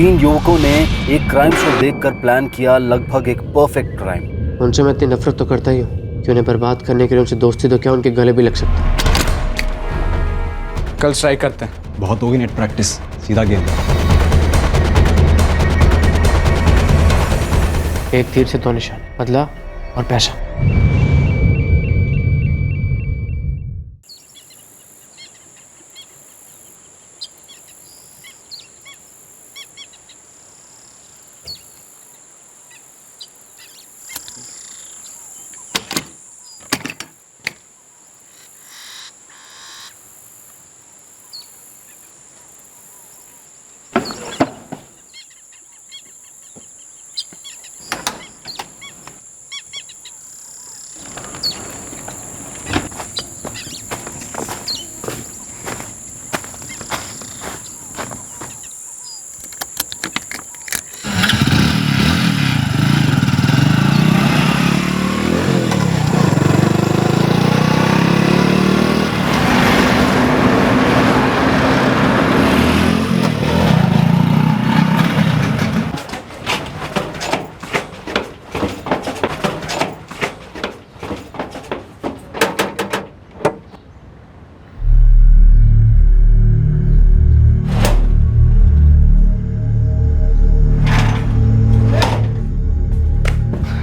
3 युवकों ने एक क्राइम शो देखकर प्लान किया लगभग एक परफेक्ट क्राइम। उनसे मैं इतनी नफरत तो करता ही हूँ कि उन्हें बर्बाद करने के लिए उनसे दोस्ती तो क्या उनके गले भी लग सकता। कल स्ट्राइक करते हैं। बहुत होगी नेट प्रैक्टिस, सीधा गेम। एक तीर से 2 निशान, बदला और पैसा।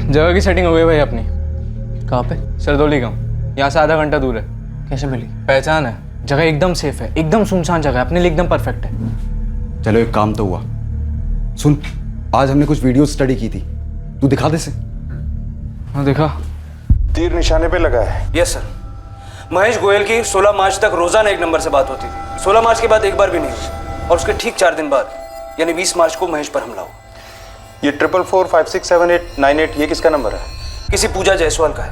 जगह की सेटिंग हो गई भाई अपनी। कहाँ पे? सरदौली गाँव, यहाँ से आधा घंटा दूर है। कैसे मिली? पहचान है, जगह एकदम सेफ है, एकदम सुनसान जगह है, अपने लिए एकदम परफेक्ट है। चलो एक काम तो हुआ। सुन, आज हमने कुछ वीडियो स्टडी की थी, तू दिखा दे से। हाँ दिखा। तीर निशाने पे लगा है। Yes sir. महेश गोयल की 16 मार्च तक रोजाना एक नंबर से बात होती थी। 16 मार्च के बाद एक बार भी नहीं हुई और उसके ठीक 4 दिन बाद यानी 20 मार्च को महेश पर हमला हुआ। ये 44456789 ये किसका नंबर है? किसी पूजा जायसवाल का है।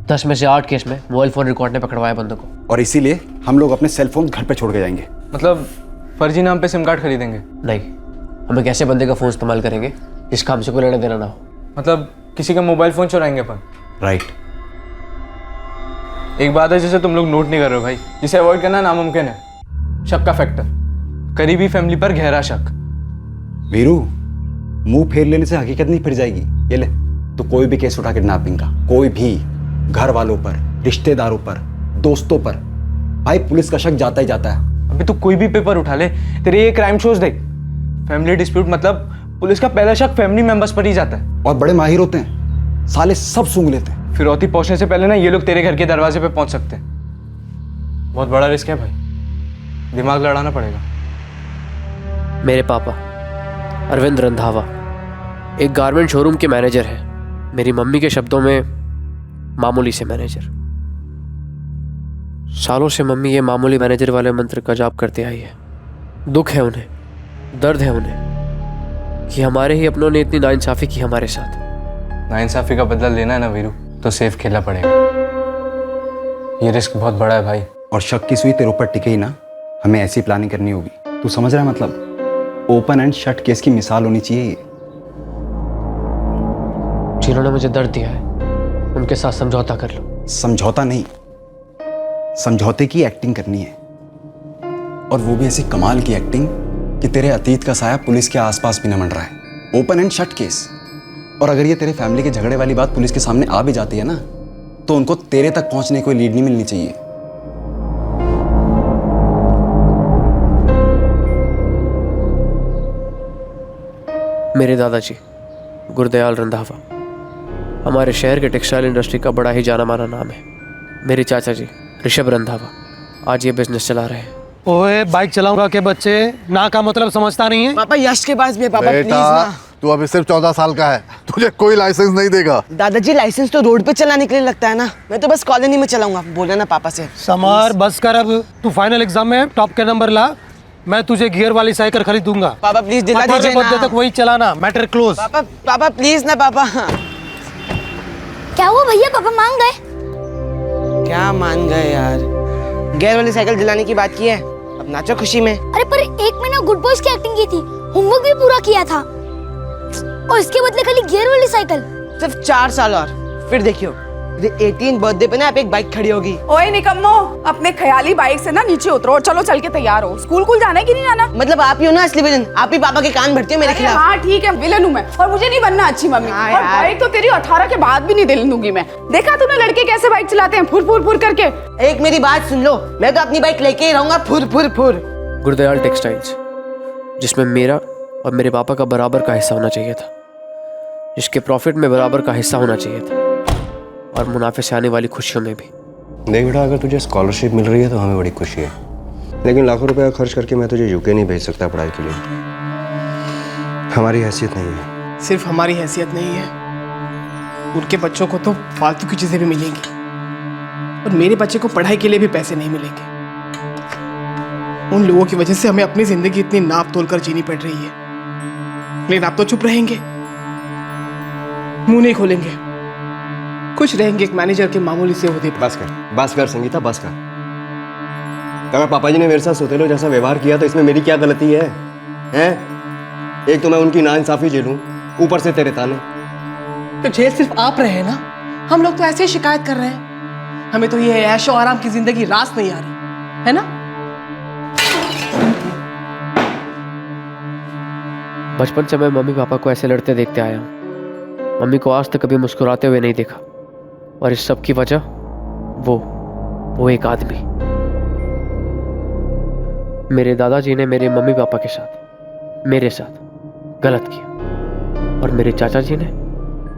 10 में से 8 केस में मोबाइल फोन रिकॉर्ड ने पकड़वाया बंदों को। और इसीलिए हम लोग अपने सेल फोन घर पे छोड़ के जाएंगे। मतलब फर्जी नाम पे सिम कार्ड खरीदेंगे? नहीं, हम एक ऐसे बंदे का फोन इस्तेमाल करेंगे जिसका हमसे कोई लेना देना ना हो। मतलब किसी का मोबाइल फोन चुराएंगे अपन? राइट। एक बात है जिसे तुम लोग नोट नहीं कर रहे हो भाई, जिसे अवॉइड करना नामुमकिन है। शक का फैक्टर, करीबी फैमिली पर गहरा शक। वीरू, मुंह फेर लेने से हकीकत नहीं फिर जाएगी। ये ले, तो कोई भी केस उठा किडनैपिंग का, कोई भी, घर वालों पर, रिश्तेदारों पर, दोस्तों पर, भाई पुलिस का शक जाता ही जाता है। अभी तू कोई भी पेपर उठा ले, तेरे ये क्राइम शोज देख, फैमिली डिस्प्यूट मतलब पुलिस का पहला शक फैमिली मेंबर्स पर ही जाता है। और बड़े माहिर होते हैं, साले सब सूंघ लेते हैं। फिरौती पहुंचने से पहले ना ये लोग तेरे घर के दरवाजे पे पहुंच सकते हैं। बहुत बड़ा रिस्क है भाई, दिमाग लड़ाना पड़ेगा। मेरे पापा अरविंद रंधावा एक गारमेंट शोरूम के मैनेजर हैं। मेरी मम्मी के शब्दों में मामूली से मैनेजर। सालों से मम्मी ये मामूली मैनेजर वाले मंत्र का जाप करते आई है। दुख है उन्हें, दर्द है उन्हें कि हमारे ही अपनों ने इतनी नाइंसाफी की हमारे साथ। नाइंसाफी का बदला लेना है ना वीरू, तो सेफ खेलना पड़ेगा। ये रिस्क बहुत बड़ा है भाई। और शक की सुई तेरे ऊपर टिके ही ना, हमें ऐसी प्लानिंग करनी होगी। तू समझ रहा है? मतलब ओपन एंड शट केस की मिसाल होनी चाहिए ये। जिन्होंने मुझे दर्द दिया है उनके साथ समझौता कर लो। समझौता नहीं, समझौते की एक्टिंग करनी है, और वो भी ऐसी कमाल की एक्टिंग कि तेरे अतीत का साया पुलिस के आसपास भी न मंड रहा है। Open and shut case. और अगर ये तेरे फैमिली के झगड़े वाली बात पुलिस के सामने आ भी जाती है ना, तो उनको तेरे तक पहुंचने की कोई लीड नहीं मिलनी चाहिए। मेरे दादाजी गुरदयाल रंधावा हमारे शहर के टेक्सटाइल इंडस्ट्री का बड़ा ही जाना माना नाम है। मेरे चाचा जी ऋषभ रंधावा आज ये बिजनेस चला रहे हैं। ओए बाइक चलाऊंगा के बच्चे ना का मतलब समझता नहीं है। पापा यश के पास भी है। पापा प्लीज ना। तू अभी सिर्फ 14 साल का है, तुझे कोई लाइसेंस नहीं देगा। दादाजी लाइसेंस तो रोड पे चलाने के लिए लगता है ना, मैं तो बस कॉलोनी में चलाऊंगा। बोले ना पापा से। समर बस कर अब, तू फाइनल एग्जाम में टॉप के नंबर ला, मैं तुझे गियर वाली साइकिल खरीदूंगा। पापा प्लीज दिला दीजिए ना। तक वही चलाना, मैटर क्लोज। पापा पापा प्लीज ना पापा। क्या हुआ भैया, पापा मान गए? क्या मान गए यार? गियर वाली साइकिल दिलाने की बात की है, अब नाचो खुशी में। अरे पर एक महीना गुड बॉयज की एक्टिंग की थी, होमवर्क भी पूरा किया था, और इसके बदले खाली गियर वाली साइकिल। सिर्फ 4 साल और फिर देखियो 18 बर्थडे पे ना आप एक बाइक खड़ी होगी। ओए निकम्मो, अपने ख्याली बाइक से ना नीचे उतरो और चलो चल के तैयार हो। स्कूल जाना है कि नहीं जाना? मतलब आप ही हो ना असली विलन, आप ही पापा के कान भरती हो मेरे अरे खिलाफ। हाँ ठीक है, विलन हूँ मैं और मुझे नहीं बनना अच्छी मम्मी। हाँ और यार। बाइक तो तेरी 18 के बाद भी नहीं दिल दूंगी मैं। देखा तूने लड़के कैसे बाइक चलाते हैं, फुर फुर फुर करके। एक मेरी बात सुन लो, मैं तो अपनी बाइक लेके ही रहूंगा, फुर फुर फुर। गुरदयाल टेक्सटाइल्स, जिसमें मेरा और मेरे पापा का बराबर का हिस्सा होना चाहिए था, जिसके प्रॉफिट में बराबर का हिस्सा होना चाहिए था, और मुनाफे से आने वाली खुशियों में भी। देख बेटा, अगर तुझे स्कॉलरशिप मिल रही है तो हमें बड़ी खुशी है, लेकिन लाखों रुपया खर्च करके मैं तुझे यूके नहीं भेज सकता पढ़ाई के लिए। हमारी हैसियत नहीं है। सिर्फ हमारी हैसियत नहीं है, उनके बच्चों को तो फालतू की चीज़ें भी मिलेंगी और मेरे बच्चे को पढ़ाई के लिए भी पैसे नहीं मिलेंगे। उन लोगों की वजह से हमें अपनी जिंदगी इतनी नाप तोल कर जीनी पड़ रही है, लेकिन आप तो चुप रहेंगे, मुंह नहीं खोलेंगे, खुश रहेंगे एक मैनेजर के मामूली से ओहदे पर। बस कर संगीता, बस कर। अगर पापा जी ने मेरे साथ सोतेलो जैसा व्यवहार किया तो इसमें मेरी क्या गलती है? हैं? एक तो मैं उनकी नाइंसाफी झेलूं, ऊपर से तेरे ताने। तो जेल सिर्फ आप रहे हैं ना, हम लोग तो ऐसे ही शिकायत कर रहे हैं। हमें तो ये ऐशो आराम की जिंदगी रास नहीं आ रही है ना। बचपन से मैं मम्मी पापा को ऐसे लड़ते देखते आया हूँ। मम्मी को आज तक कभी मुस्कुराते हुए नहीं देखा, और इस सब की वजह वो एक आदमी। मेरे दादाजी ने मेरे मम्मी पापा के साथ, मेरे साथ गलत किया, और मेरे चाचा जी ने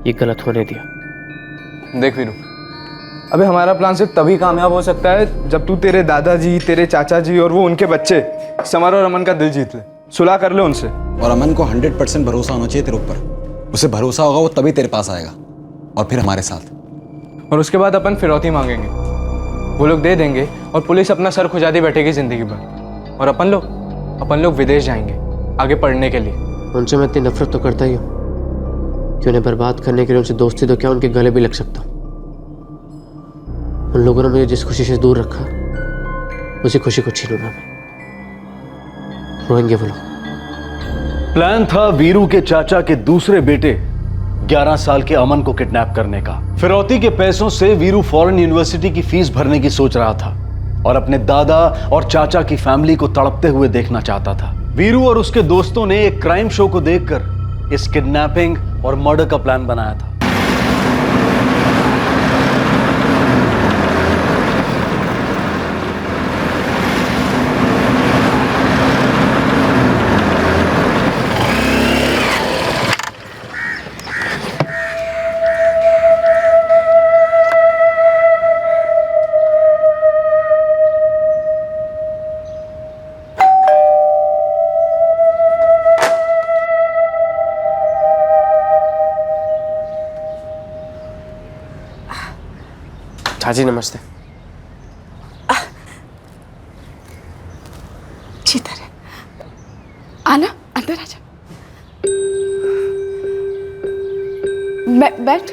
ये गलत होने दिया। देख वीरू, अबे हमारा प्लान सिर्फ तभी कामयाब हो सकता है जब तू तेरे दादाजी, तेरे चाचा जी और वो उनके बच्चे समर और अमन का दिल जीत ले, सुलह कर ले उनसे। और अमन को 100% भरोसा होना चाहिए तेरे ऊपर। उसे भरोसा होगा वो तभी तेरे पास आएगा, और फिर हमारे साथ। और उसके बाद अपन फिरौती मांगेंगे, वो लोग दे देंगे और पुलिस अपना सर खुजाती बैठेगी जिंदगी भर। और अपन लोग विदेश जाएंगे आगे पढ़ने के लिए। उनसे मैं इतनी नफरत तो करता ही हूँ कि उन्हें बर्बाद करने के लिए उनसे दोस्ती तो क्या उनके गले भी लग सकता हूँ। उन लोगों ने मुझे जिस खुशी से दूर रखा, उसी खुशी को छीनूंगा मैं। रोएंगे वो लोग। प्लान था वीरू के चाचा के दूसरे बेटे 11 साल के अमन को किडनैप करने का। फिरौती के पैसों से वीरू फॉरेन यूनिवर्सिटी की फीस भरने की सोच रहा था और अपने दादा और चाचा की फैमिली को तड़पते हुए देखना चाहता था। वीरू और उसके दोस्तों ने एक क्राइम शो को देखकर इस किडनैपिंग और मर्डर का प्लान बनाया था। चाची नमस्ते। चितर आना, अंदर आ जा। बैठ बैठ।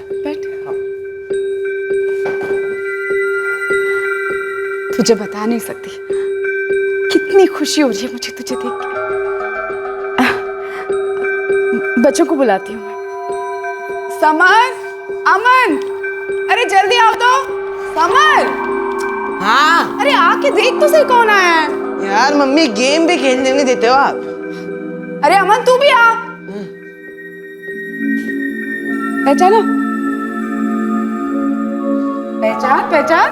तुझे बता नहीं सकती कितनी खुशी हो रही है मुझे तुझे देख के। बच्चों को बुलाती हूँ मैं। समर, अमन, अरे जल्दी आओ तो। समर। हाँ। अरे आके देख तो सही कौन आया है। यार मम्मी गेम भी खेलने नहीं देते हो आप। अरे अमन तू भी आ। पहचाना? पहचान।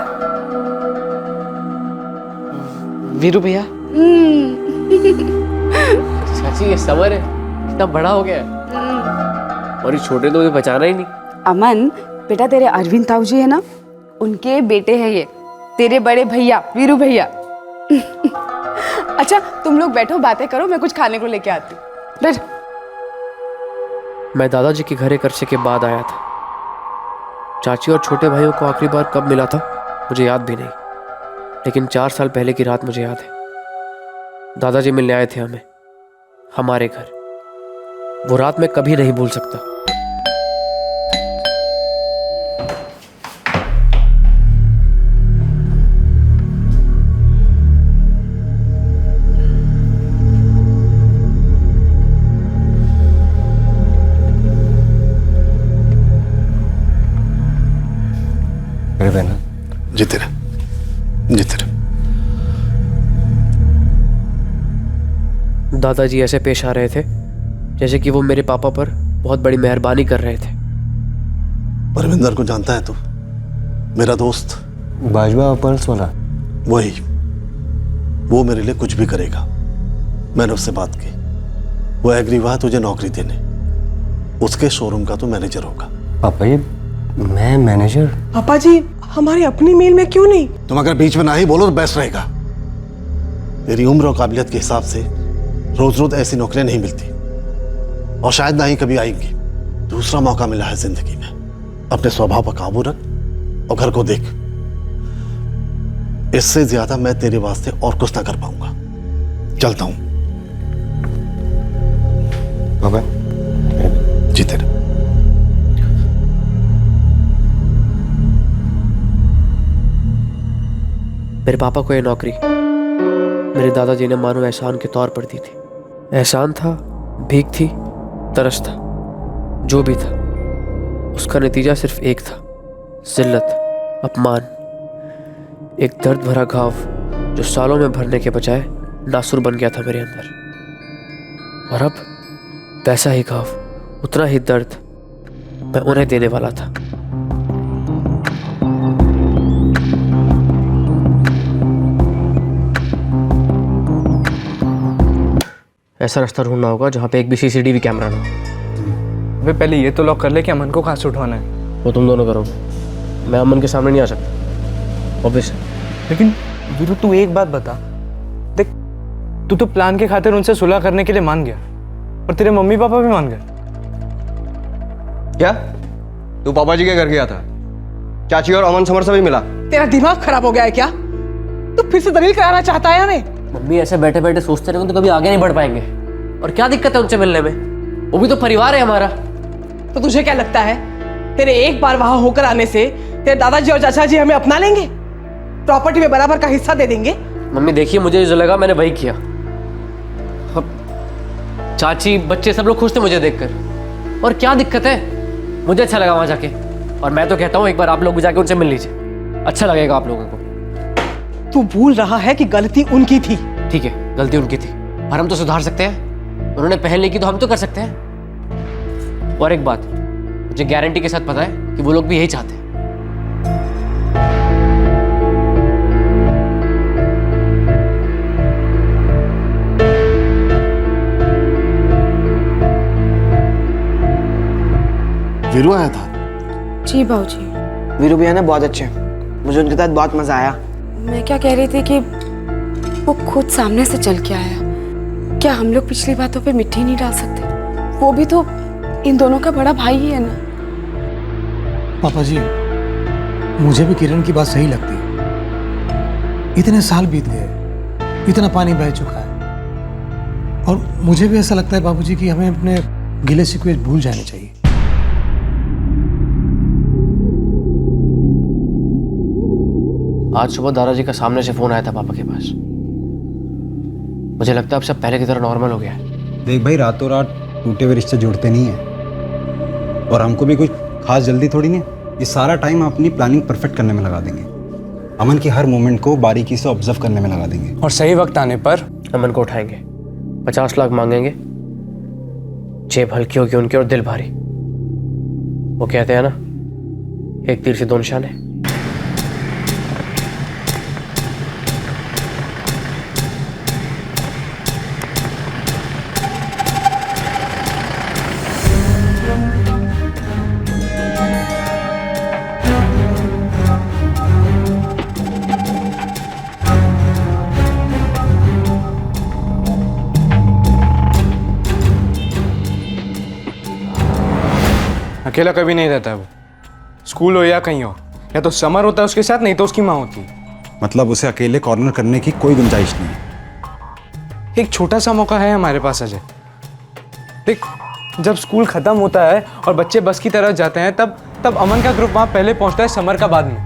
वीरू भैया। चाची ये समर है, कितना बड़ा हो गया है, और ये छोटे तो मुझे पहचाना ही नहीं। अमन बेटा, तेरे अरविंद ताऊ जी है ना, उनके बेटे हैं ये, तेरे बड़े भैया वीरू भैया। अच्छा तुम लोग बैठो, बातें करो, मैं कुछ खाने को लेके आती हूँ। बैठ। मैं दादाजी के घर एक अरसे के बाद आया था। चाची और छोटे भाइयों को आखिरी बार कब मिला था मुझे याद भी नहीं, लेकिन 4 साल पहले की रात मुझे याद है। दादाजी मिलने आए थे हमें, हमारे घर। वो रात मैं कभी नहीं भूल सकता। जी तेरे दादाजी ऐसे पेश आ रहे थे जैसे कि वो मेरे पापा पर बहुत बड़ी मेहरबानी कर रहे थे। परविंदर को जानता है तू? मेरा दोस्त बाजवा पर्ल्स वाला। वही, वो मेरे लिए कुछ भी करेगा। मैंने उससे बात की, वो एग्री हुआ तुझे नौकरी देने। उसके शोरूम का तू मैनेजर होगा। पापा जी, मैं मैनेजर? पापा जी, हमारी अपनी मेल में क्यों नहीं? तुम अगर बीच में ना ही बोलो तो बेस्ट रहेगा। तेरी उम्र और काबिलियत के हिसाब से रोज रोज ऐसी नौकरियां नहीं मिलती, और शायद ना ही कभी आएंगी। दूसरा मौका मिला है जिंदगी में। अपने स्वभाव पर काबू रख और घर को देख। इससे ज्यादा मैं तेरे वास्ते और कुछ ना कर पाऊंगा। चलता हूं। पापा जी तेरे। मेरे पापा को ये नौकरी मेरे दादाजी ने मानो एहसान के तौर पर दी थी। एहसान था, भीख थी, तरस था, जो भी था उसका नतीजा सिर्फ एक था, जिल्लत, अपमान। एक दर्द भरा घाव जो सालों में भरने के बजाय नासुर बन गया था मेरे अंदर। और अब वैसा ही घाव, उतना ही दर्द मैं उन्हें देने वाला था। ऐसा रास्ता ढूंढना होगा जहाँ पे एक भी सीसीटीवी कैमरा ना हो। अबे पहले ये तो लॉक कर ले कि अमन को कहाँ से उठवाना है। वो तुम दोनों करो, मैं अमन के सामने नहीं आ सकता, ऑब्वियस है। लेकिन वीरू, तू एक बात बता, देख तू तो प्लान के खातिर उनसे सुलह करने के लिए मान गया, और तेरे मम्मी पापा भी मान गए। क्या तू पापा जी के घर गया था? चाची और अमन समर से भी मिला? तेरा दिमाग खराब हो गया है क्या? तू फिर से दलील कराना चाहता है हमें? मम्मी ऐसे बैठे बैठे सोचते रहेंगे तो कभी आगे नहीं बढ़ पाएंगे। और क्या दिक्कत है उनसे मिलने में? वो भी तो परिवार है हमारा। तो तुझे क्या लगता है तेरे एक बार वहां होकर आने से तेरे दादाजी और चाचा जी हमें अपना लेंगे, प्रॉपर्टी में बराबर का हिस्सा दे देंगे? मम्मी देखिए, मुझे जो लगा मैंने वही किया। अब चाची, बच्चे सब लोग खुश थे मुझे देखकर। और क्या दिक्कत है? मुझे अच्छा लगा वहां जाके, और मैं तो कहता हूँ एक बार आप लोग भी जाके उनसे मिल लीजिए, अच्छा लगेगा आप लोगों को। तू भूल रहा है कि गलती उनकी थी। ठीक है, गलती उनकी थी, पर हम तो सुधार सकते हैं। उन्होंने पहले की तो हम तो कर सकते हैं। और एक बात मुझे गारंटी के साथ पता है कि वो लोग भी यही चाहते हैं। वीरू आया था? जी बाबूजी। वीरू भैया ने बहुत अच्छे हैं, मुझे उनके साथ बहुत मजा आया। मैं क्या कह रही थी कि वो खुद सामने से चल के आया। क्या हम लोग पिछली बातों पे मिट्टी नहीं डाल सकते? वो भी तो इन दोनों का बड़ा भाई ही है ना। पापा जी, मुझे भी किरण की बात सही लगती है। इतने साल बीत गए, इतना पानी बह चुका है, और मुझे भी ऐसा लगता है बाबूजी कि हमें अपने गिले शिकवे भूल जाने चाहिए। आज सुबह दादाजी का सामने से फोन आया था पापा के पास। मुझे लगता है अब सब पहले की तरह नॉर्मल हो गया है। देख भाई, रातों रात टूटे हुए रिश्ते जुड़ते नहीं हैं, और हमको भी कुछ खास जल्दी थोड़ी नहीं। ये सारा टाइम अपनी प्लानिंग परफेक्ट करने में लगा देंगे। अमन की हर मूवमेंट को बारीकी से ऑब्जर्व करने में लगा देंगे, और सही वक्त आने पर अमन को उठाएंगे, 50 लाख मांगेंगे, जेब हल्की होगी उनकी और दिल भारी। वो कहते हैं ना, एक तीर से दो निशाने। अकेला कभी नहीं रहता है वो, स्कूल हो या कहीं हो, या तो समर होता है उसके साथ, नहीं तो उसकी माँ होती है। मतलब उसे अकेले कॉर्नर करने की कोई गुंजाइश नहीं है। एक छोटा सा मौका है हमारे पास अजय। देख, जब स्कूल खत्म होता है और बच्चे बस की तरफ जाते हैं, तब अमन का ग्रुप वहां पहले पहुंचता है, समर का बाद में।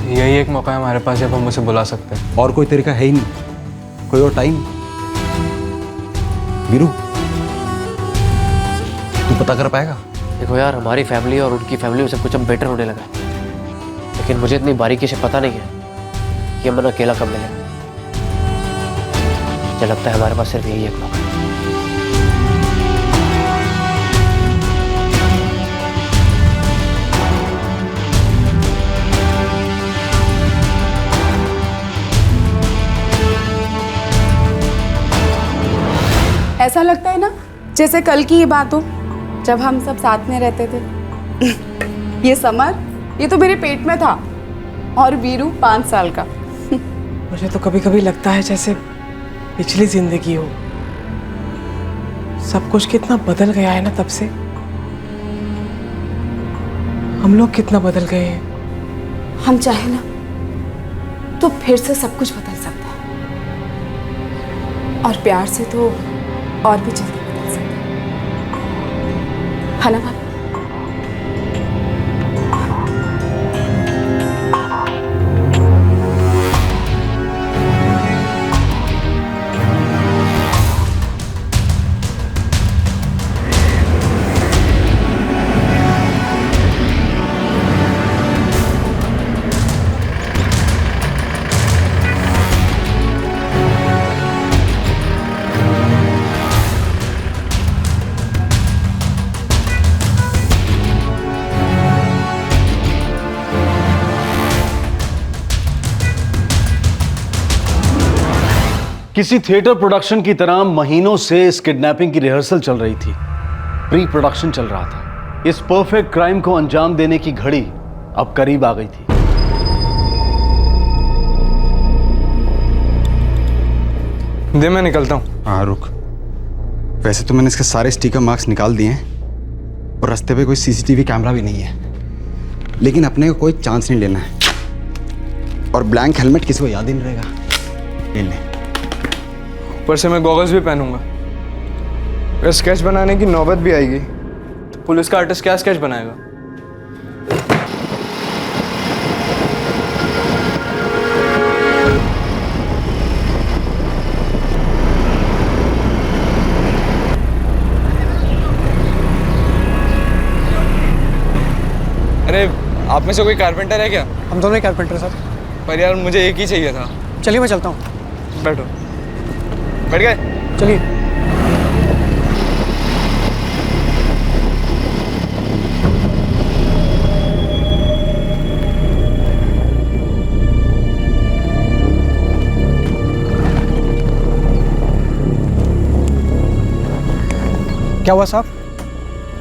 यही यही एक मौका है हमारे पास जब हम उसे बुला सकते हैं। और कोई तरीका है ही नहीं, कोई और टाइम। वीरू, तू पता कर पाएगा? देखो यार, हमारी फैमिली और उनकी फैमिली में सब कुछ अब बेटर होने लगा है, लेकिन मुझे इतनी बारीकी से पता नहीं है कि अमन अकेला कब मिलेगा। मुझे लगता है हमारे पास सिर्फ यही एक मौका है। ऐसा लगता है ना जैसे कल की ये बात हो, जब हम सब साथ में रहते थे। ये समर, ये तो मेरे पेट में था, और वीरू 5 साल का। मुझे तो कभी कभी लगता है जैसे पिछली जिंदगी हो। सब कुछ कितना बदल गया है ना तब से। हम लोग कितना बदल गए हैं। हम चाहे ना तो फिर से सब कुछ बदल सकता है, और प्यार से तो और भी जल्दी बदल सकता है ना भाभी? किसी थिएटर प्रोडक्शन की तरह महीनों से इस किडनैपिंग की रिहर्सल चल रही थी, प्री प्रोडक्शन चल रहा था। इस परफेक्ट क्राइम को अंजाम देने की घड़ी अब करीब आ गई थी। दे, मैं निकलता हूँ। हाँ रुक, वैसे तो मैंने इसके सारे स्टिकर मार्क्स निकाल दिए हैं और रास्ते पे कोई सीसीटीवी कैमरा भी नहीं है, लेकिन अपने को कोई चांस नहीं लेना है। और ब्लैंक हेलमेट किसी को याद ही नहीं रहेगा। ले ले। ऊपर से मैं गॉगल्स भी पहनूंगा। अगर स्केच बनाने की नौबत भी आएगी तो पुलिस का आर्टिस्ट क्या स्केच बनाएगा? अरे, आप में से कोई कारपेंटर है क्या? हम दोनों ही कारपेंटर साहब। पर यार मुझे एक ही चाहिए था। चलिए मैं चलता हूँ। बैठो। बैठ गए? चलिए। क्या हुआ साहब?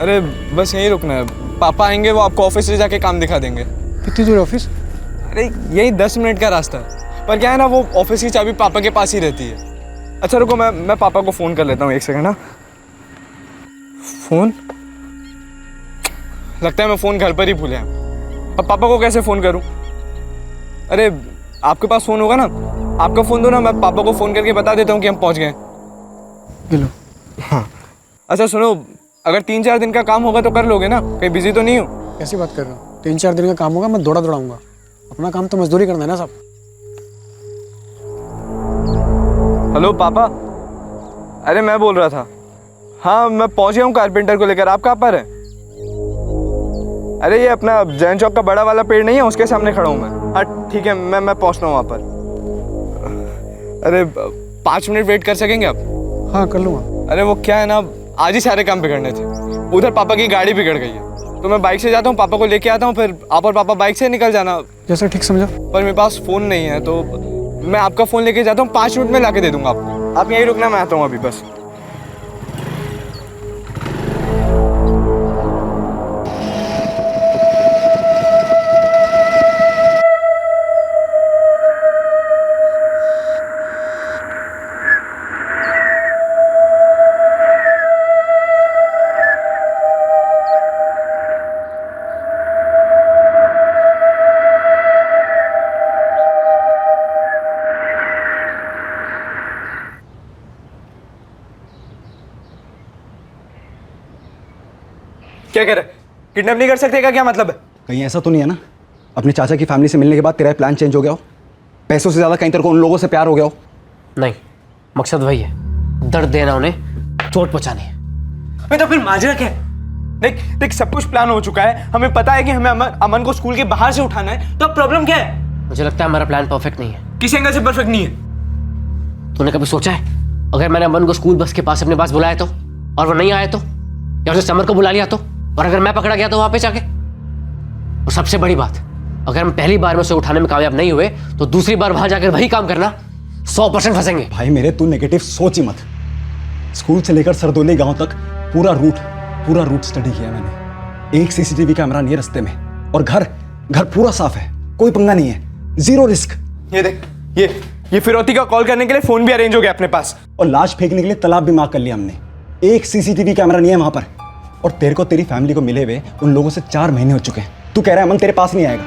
अरे बस यहीं रुकना है, पापा आएंगे, वो आपको ऑफिस से जाके काम दिखा देंगे। कितनी दूर ऑफिस? अरे यही 10 मिनट का रास्ता है, पर क्या है ना, वो ऑफिस की चाबी पापा के पास ही रहती है। अच्छा रुको, मैं पापा को फ़ोन कर लेता हूँ, 1 सेकंड। ना फ़ोन, लगता है मैं फ़ोन घर पर ही भूल आया। अब पापा को कैसे फ़ोन करूँ? अरे आपके पास फ़ोन होगा ना, आपका फ़ोन दो ना, मैं पापा को फ़ोन करके बता देता हूँ कि हम पहुँच गए। लो। हाँ अच्छा सुनो, अगर 3-4 दिन का काम होगा तो कर लोगे ना? कहीं बिजी तो नहीं हो? कैसी बात कर रहे हो? 3-4 दिन का काम होगा, मैं दौड़ाऊंगा। अपना काम तो मजदूरी करना है ना साहब। हेलो पापा, अरे मैं बोल रहा था, हाँ मैं पहुंच गया हूँ कारपेंटर को लेकर। आप कहाँ पर हैं? अरे ये अपना जैन चौक का बड़ा वाला पेड़ नहीं है, उसके सामने खड़ा हूँ मैं। हाँ ठीक है, मैं पहुँचता हूँ वहाँ पर। अरे 5 मिनट वेट कर सकेंगे आप? हाँ कर लूँगा। अरे वो क्या है ना, आज ही सारे काम बिगड़ने थे। उधर पापा की गाड़ी बिगड़ गई है, तो मैं बाइक से जाता हूँ, पापा को लेके आता हूँ, फिर आप और पापा बाइक से निकल जाना। जैसा ठीक समझा। पर मेरे पास फ़ोन नहीं है, तो मैं आपका फ़ोन लेके जाता हूँ, 5 मिनट में लाके दे दूंगा आपको। आप यहीं रुकना, मैं आता हूँ अभी बस। क्या कह रहे? किडनैप नहीं कर सकते का क्या मतलब है? कहीं ऐसा तो नहीं है ना अपने चाचा की फैमिली से मिलने के बाद तेरा प्लान चेंज हो गया हो? पैसों से ज़्यादा कहीं तेरे को उन लोगों से प्यार हो गया हो? नहीं, मकसद वही है, दर्द देना, उन्हें चोट पहुंचानी है। मैं तो फिर माजरा क्या है? देख देख, सब कुछ प्लान हो चुका है, हमें पता है कि हमें अमन को स्कूल के बाहर से उठाना है, तो अब प्रॉब्लम क्या है? मुझे लगता है हमारा प्लान परफेक्ट नहीं है। किस एंगल से परफेक्ट नहीं है? तूने कभी सोचा है अगर मैंने अमन को स्कूल बस के पास अपने पास बुलाया तो, और वो नहीं आया तो, या उसे समर को बुला लिया तो, और अगर मैं पकड़ा गया तो वहां पे जाके? और सबसे बड़ी बात, अगर हम पहली बार में उसे उठाने में कामयाब नहीं हुए तो दूसरी बार वहां जाकर वही काम करना, 100% फंसेंगे। भाई मेरे, तू नेगेटिव सोच ही मत। स्कूल से लेकर सरदोली गांव तक पूरा रूट स्टडी किया मैंने। एक सीसीटीवी कैमरा नहीं है रास्ते में, और घर पूरा साफ है, कोई पंगा नहीं है, जीरो रिस्क। ये देख, ये फिरौती का कॉल करने के लिए फोन भी अरेंज हो गया अपने पास, और लाश फेंकने के लिए तालाब भी मार्क कर लिया हमने। एक सीसीटीवी कैमरा नहीं है वहां पर, और तेरे को तेरी फैमिली को मिले हुए उन लोगों से 4 महीने हो चुके हैं। तू कह रहा है अमन तेरे पास नहीं आएगा?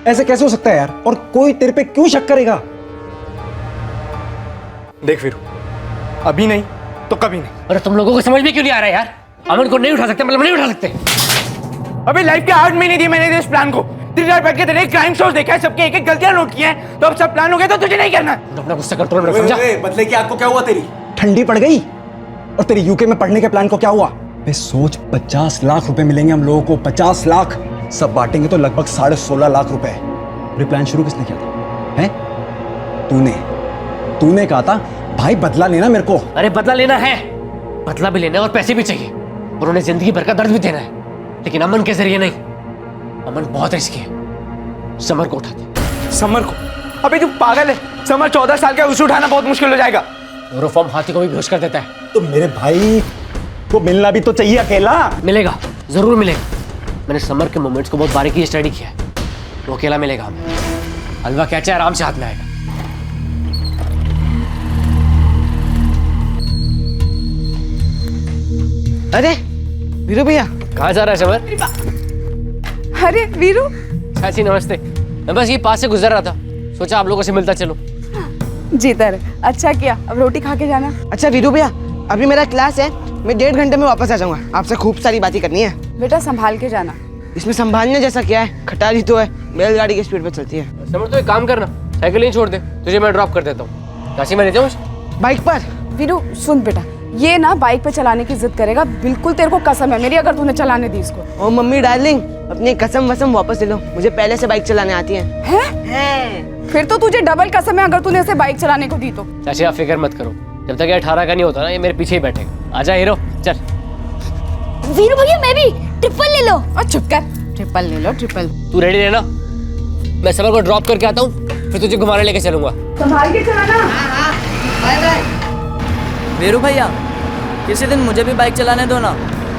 ऐसे कैसे हो सकता है यार? और कोई तेरे पे क्यों शक करेगा? देख वीरू, अभी नहीं तो कभी नहीं। अरे तुम लोगों को समझ में क्यों नहीं आ रहा है यार? अमन को नहीं उठा सकते, मतलब नहीं उठा सकते। अभी लाइफ के 8 महीने दिए मैंने इस प्लान को। दिन रात बैठ के तेरे क्राइम शोज देखा है, सबके एक एक गलतियां नोट की हैं, तो अब सब प्लान हो गया तो तुझे नहीं करना। अपना गुस्सा कंट्रोल में रख, समझा? बदले की आग को क्या हुआ तेरी? ठंडी पड़ गई? और तेरी यूके में पढ़ने के प्लान को क्या हुआ? बे सोच, 50 लाख रुपए मिलेंगे हम लोगों को, 50 लाख। सब बांटेंगे तो लगभग 16.5 लाख रुपए। ये प्लान शुरू किसने किया था? हैं? तूने कहा था भाई बदला लेना मेरे को। अरे बदला लेना है, बदला भी लेना है और पैसे भी चाहिए, और उन्हें जिंदगी भर का दर्द भी देना है, लेकिन अमन के जरिए नहीं। अमन बहुत रिस्की है, समर को उठाते। समर को? अबे तू पागल है? समर 14 साल का, उसे उठाना बहुत मुश्किल हो जाएगा। यूरोफॉर्म हाथी को भी बेहोश कर देता है। तो मेरे भाई को मिलना भी तो चाहिए अकेला। मिलेगा, जरूर मिलेगा। मैंने समर के मोमेंट्स को बहुत बारीकी से स्टडी किया है, वो अकेला मिलेगा हमें। हलवा क्या चाहे आराम से हाथ में आएगा। अरे वीरू भैया, कहाँ जा रहा है समर? अरे वीरू, चाची नमस्ते। मैं बस ये पास से गुजर रहा था, सोचा आप लोगों से मिलता चलो। जीतर, अच्छा किया, अब रोटी खा के जाना। अच्छा वीरू भैया, अभी मेरा क्लास है, मैं 1.5 घंटे में वापस आ जाऊंगा। आपसे खूब सारी बातें करनी है। बेटा संभाल के जाना। इसमें संभालने जैसा क्या है? खटारी तो है, बैलगाड़ी की स्पीड पे चलती है। समर तो एक काम करना, साइकिल नहीं छोड़ दे, तुझे मैं ड्रॉप कर देता हूँ। चाची मैं ले जाऊँ बाइक पर? वीरू सुन बेटा, ये ना बाइक पे चलाने की जिद करेगा, बिल्कुल तेरे को कसम है मेरी, अगर तूने चलाने दी इसको। ओ मम्मी डार्लिंग, अपनी कसम वसम वापस ले लो, मुझे पहले से बाइक चलाने आती है। हैं? फिर तो तुझे डबल कसम है अगर तूने इसे बाइक चलाने को दी तो। चाची आप फिक्र मत करो, जब तक ये 18 का नहीं होता ना, ये मेरे पीछे ही बैठेगा। आजा हीरो, चल। वीरू भैया मैं भी ट्रिपल ले लो। और चुप कर, ट्रिपल ले लो, ट्रिपल। तू रेडी रहना, मैं समर को ड्रॉप करके आता हूँ, फिर तुझे घुमाने लेके चलूंगा। संभाल के चलाना। Bye bye. वीरू भैया, किसी दिन मुझे भी बाइक चलाने दो ना,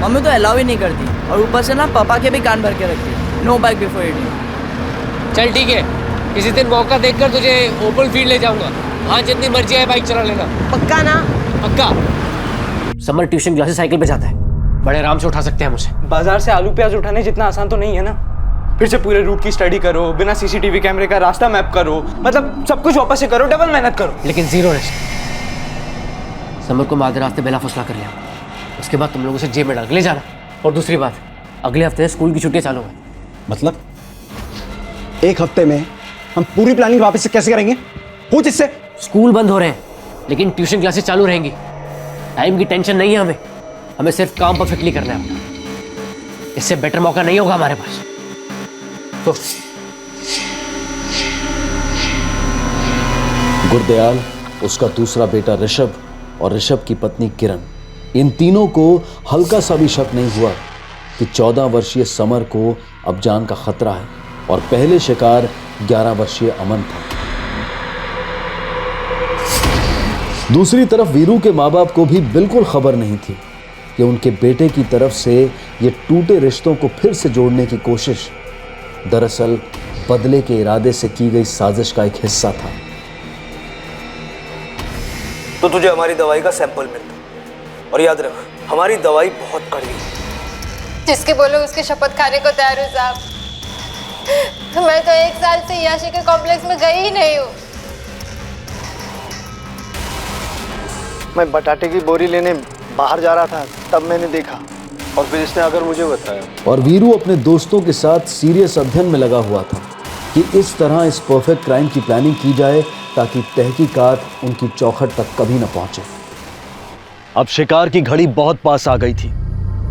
मम्मी तो अलाउ ही नहीं करती, और ऊपर से ना पापा के भी कान भर के रखती है, नो बाइक बिफोर 18। चल ठीक है, किसी दिन मौका देखकर तुझे ओपन फील्ड ले जाऊंगा, वहाँ जितनी मर्जी है बाइक चला लेना। पक्का ना? पक्का। समर ट्यूशन क्लासेस साइकिल पे जाता है, बड़े आराम से उठा सकते हैं मुझे। बाजार से आलू प्याज उठाने जितना आसान तो नहीं है ना। फिर से पूरे रूट की स्टडी करो, बिना सीसीटीवी कैमरे का रास्ता मैप करो, मतलब सब कुछ वापस से करो, डबल मेहनत करो। लेकिन जीरो रिस्क। समर को आधे रास्ते बेला फुसला कर लिया, उसके बाद तुम लोगों से जेब में डाल के ले जाना। और दूसरी बात, अगले हफ्ते स्कूल की छुट्टियां चालू है। मतलब 1 हफ्ते में हम पूरी प्लानिंग वापस से कैसे करेंगे? हो जिससे स्कूल बंद हो रहे हैं, लेकिन ट्यूशन क्लासेस चालू रहेंगी। टाइम की टेंशन नहीं है हमें, हमें सिर्फ काम परफेक्टली करना है अपना। इससे बेटर मौका नहीं होगा हमारे पास। तो गुरदयाल, उसका दूसरा बेटा ऋषभ और ऋषभ की पत्नी किरण, इन तीनों को हल्का सा भी शक नहीं हुआ कि 14 वर्षीय समर को अब जान का खतरा है, और पहले शिकार 11 वर्षीय अमन था। दूसरी तरफ वीरू के माँ बाप को भी बिल्कुल खबर नहीं थी कि उनके बेटे की तरफ से ये टूटे रिश्तों को फिर से जोड़ने की कोशिश दरअसल बदले के इरादे से की गई साजिश का एक हिस्सा था। तो तुझे हमारी दवाई का सैंपल मिलता, और याद रख हमारी दवाई बहुत कड़वी है। जिसके बोलो उसके शपथ खाने को तैयार हूँ साहब। मैं तो 1 साल से याशी के कॉम्प्लेक्स में गई ही नहीं हूँ। मैं बटाटे की बोरी लेने बाहर जा रहा था, तब मैंने देखा, और फिर इसने अगर मुझे बताया। और वीरू अपने दोस्तों के साथ सीरियस अध्ययन में लगा हुआ था कि इस तरह इस परफेक्ट क्राइम की प्लानिंग की जाए ताकि तहकीकात उनकी चौखट तक कभी न पहुंचे। अब शिकार की घड़ी बहुत पास आ गई थी।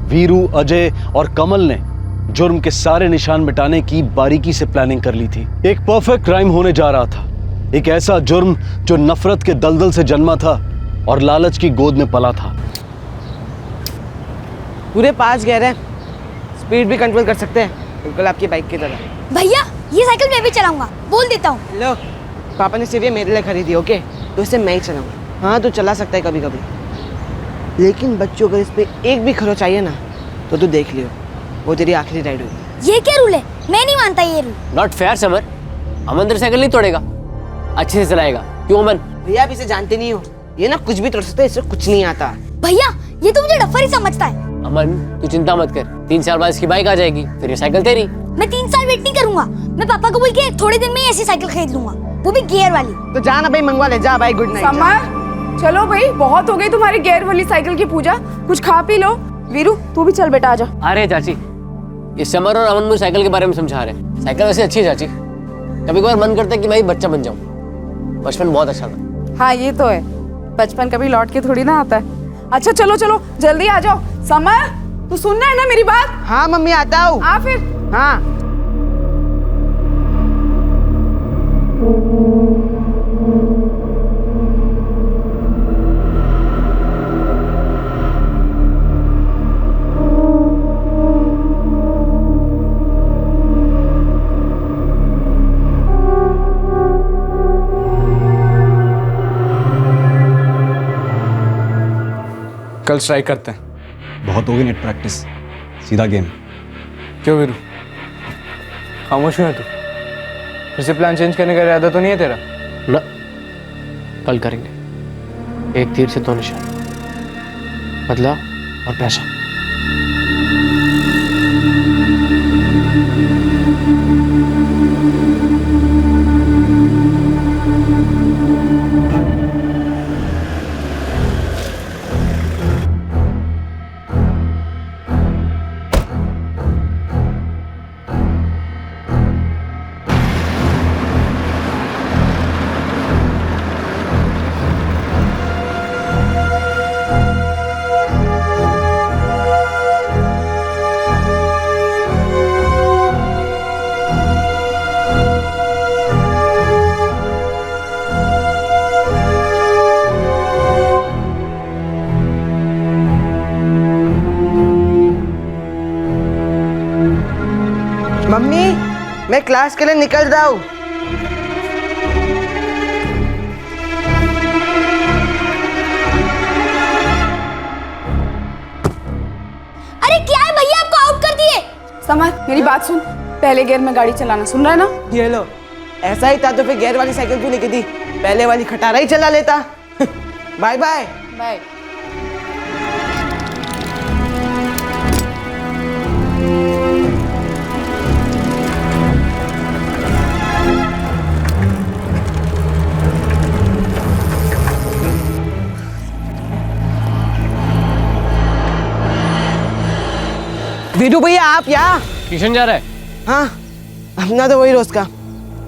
वीरू, अजय और कमल ने जुर्म के सारे निशान मिटाने की बारीकी से प्लानिंग कर ली थी। एक परफेक्ट क्राइम होने जा रहा था, एक ऐसा जुर्म जो नफरत के दलदल से जन्मा था और लालच की गोद में पला था। पूरे 5 गियर हैं, स्पीड भी कंट्रोल कर सकते हैं, बिल्कुल आपकी बाइक की तरह। भैया ये साइकिल मैं भी चलाऊंगा, बोल देता हूँ। लो, पापा ने सिर्फ ये मेरे लिए खरीदी, ओके? तो इसे मैं ही चलाऊंगा। हाँ, तू चला सकता है कभी कभी, लेकिन बच्चों को इस पे एक भी खरोच चाहिए ना तो तू देख लियो, वो तेरी आखिरी राइड होगी। ये क्या रूल है? मैं नहीं मानता ये rule. Not fair Samar. Aman तेरी साइकिल नहीं तोड़ेगा, अच्छे से चलाएगा। क्यों अमन? भैया आप इसे जानते नहीं हो, ये ना कुछ भी तोड़ सकता है, इससे कुछ नहीं आता। भैया ये तो मुझे डफर ही समझता है। अमन तू चिंता मत कर, 3 साल बाद इसकी बाइक आ जाएगी, फिर ये साइकिल तेरी। मैं 3 साल वेट नहीं करूंगा, मैं पापा को बोल के थोड़े दिन में ही ऐसी साइकिल खरीद लूंगा, वो भी गियर वाली। तो जा ना भाई, मंगवा ले, जा भाई, गुड नाइट। समर चलो भाई, बहुत हो गई तुम्हारी गियर वाली साइकिल की पूजा, कुछ खा पी लो। वीरू तू भी चल बेटा, आजा। अरे चाची, ये समर और अमन मुझे साइकिल के बारे में समझा रहे हैं। साइकिल वैसे अच्छी है चाची, कभी कभार मन करता है कि मैं भी बच्चा बन जाऊं। बचपन बहुत अच्छा था। हाँ ये तो है, बचपन कभी लौट के थोड़ी ना आता है। अच्छा चलो चलो जल्दी आ जाओ। समर तू सुनना है ना मेरी बात? हाँ मम्मी, आता हूँ। आ फिर। हाँ कल स्ट्राइक करते हैं। बहुत हो गई नेट प्रैक्टिस, सीधा गेम। क्यों वीरू, खामोश क्यों है तू? फिर से प्लान चेंज करने का इरादा तो नहीं है तेरा? ना, कल करेंगे। एक तीर से 2 निशान, बदला और पैसा। मम्मी, मैं क्लास के लिए निकल रहा हूँ। अरे क्या है भैया, आपको आउट कर दिए। समर मेरी बात सुन, पहले गियर में गाड़ी चलाना, सुन रहा है ना? ये लो, ऐसा ही था तो फिर गियर वाली साइकिल क्यों लेके दी? पहले वाली खटारा ही चला लेता। Bye bye. बाय। वीरू भैया आप यहाँ? ट्यूशन जा रहा है? हाँ, अपना तो वही रोज का,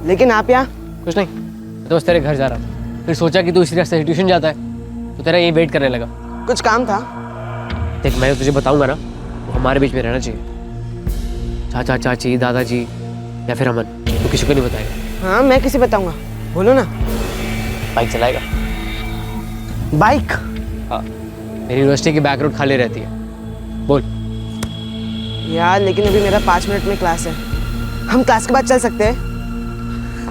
लेकिन आप यहाँ? कुछ नहीं, मैं तो बस तेरे घर जा रहा था, फिर सोचा कि तू इसी रास्ते से ट्यूशन जाता है तो तेरा यही वेट करने लगा। कुछ काम था? देख मैं तुझे बताऊंगा ना, वो हमारे बीच में रहना चाहिए। चाचा चाची दादाजी या फिर अमन, तू किसी को नहीं बताएगा। हाँ मैं किसे बताऊंगा, बोलो ना। बाइक चलाएगा? बाइक? हाँ, मेरी यूनिवर्सिटी की बैक रोड खाली रहती है। बोल। यार लेकिन अभी मेरा 5 मिनट में क्लास है, हम क्लास के बाद चल सकते हैं?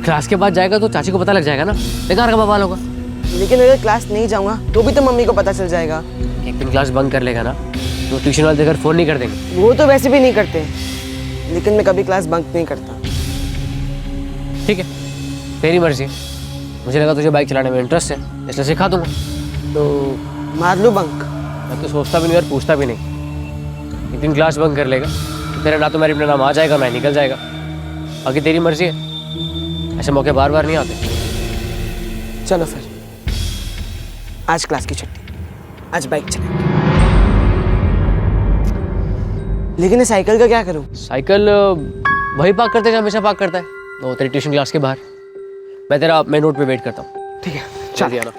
क्लास के बाद जाएगा तो चाची को पता लग जाएगा ना, बेकार का बवाल होगा। लेकिन अगर क्लास नहीं जाऊंगा तो भी तो मम्मी को पता चल जाएगा। एक दिन क्लास बंक कर लेगा ना तो ट्यूशन वाले देखकर फोन नहीं कर देंगे। वो तो वैसे भी नहीं करते, लेकिन मैं कभी क्लास बंक नहीं करता। ठीक है, तेरी मर्जी। मुझे लगा तुझे बाइक चलाने में इंटरेस्ट है, इसलिए सिखा दूंगा। तो मार लूँ बंक? मैं तो सोचता भी नहीं और पूछता भी नहीं। एक दिन क्लास बंक कर लेगा तो तेरा ना तो मेरे अपना नाम आ जाएगा ना निकल जाएगा। बाकी तेरी मर्जी है, ऐसे मौके बार बार नहीं आते। चलो फिर आज क्लास की छुट्टी, आज बाइक चलाएंगे। लेकिन ये साइकिल का क्या करूं? साइकिल वही पार्क करते हैं जहाँ हमेशा पार्क करता है। तो तेरी ट्यूशन क्लास के बाहर। मैं तेरा मेन रोड पे वेट करता हूँ। ठीक है, जल्दी आना।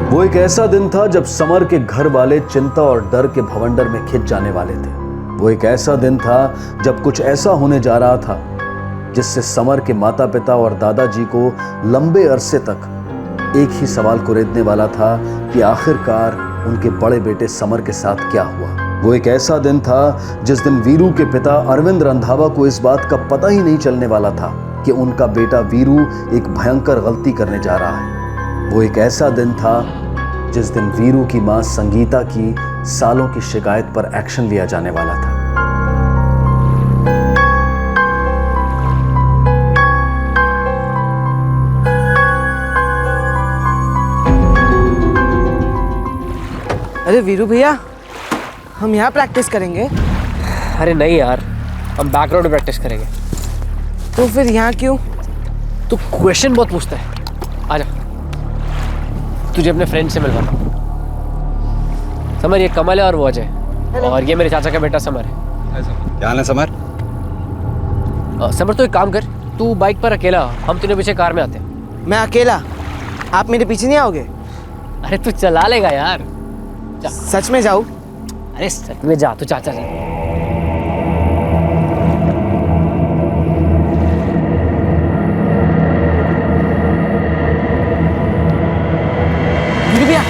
वो एक ऐसा दिन था जब समर के घर वाले चिंता और डर के भवंडर में खिंच जाने वाले थे। वो एक ऐसा दिन था जब कुछ ऐसा होने जा रहा था जिससे समर के माता पिता और दादाजी को लंबे अरसे तक एक ही सवाल कुरेदने वाला था कि आखिरकार उनके बड़े बेटे समर के साथ क्या हुआ। वो एक ऐसा दिन था जिस दिन वीरू के पिता अरविंद रंधावा को इस बात का पता ही नहीं चलने वाला था कि उनका बेटा वीरू एक भयंकर गलती करने जा रहा है। वो एक ऐसा दिन था जिस दिन वीरू की मां संगीता की सालों की शिकायत पर एक्शन लिया जाने वाला था। अरे वीरू भैया, हम यहाँ प्रैक्टिस करेंगे। अरे नहीं यार, हम बैकग्राउंड में प्रैक्टिस करेंगे। तो फिर यहाँ क्यों? तू क्वेश्चन बहुत पूछता है। आजा, तुझे अपने फ्रेंड से मिलवाता हूँ। समर, ये कमल है और वो अजय, और ये मेरे चाचा का बेटा समर है। क्या हाल है समर? समर, तो एक काम कर, तू बाइक पर अकेला, हम तीनों पीछे कार में आते हैं। मैं अकेला? आप मेरे पीछे नहीं आओगे? अरे तू चला लेगा यार। सच में जाऊँ? अरे सच में जा, तू चाचा जा। वीरू भैया,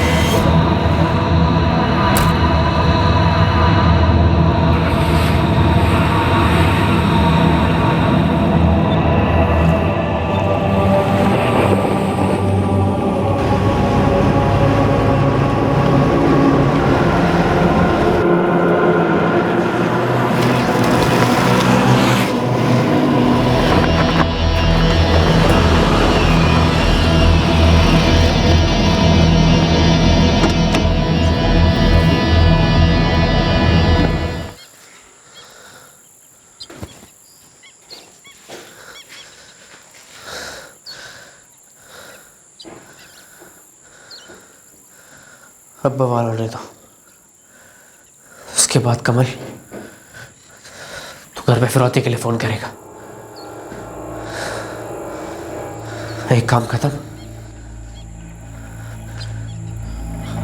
अब बवाल होने दो। उसके बाद कमल, तू घर पे फिरौती के लिए फोन करेगा। एक काम खत्म,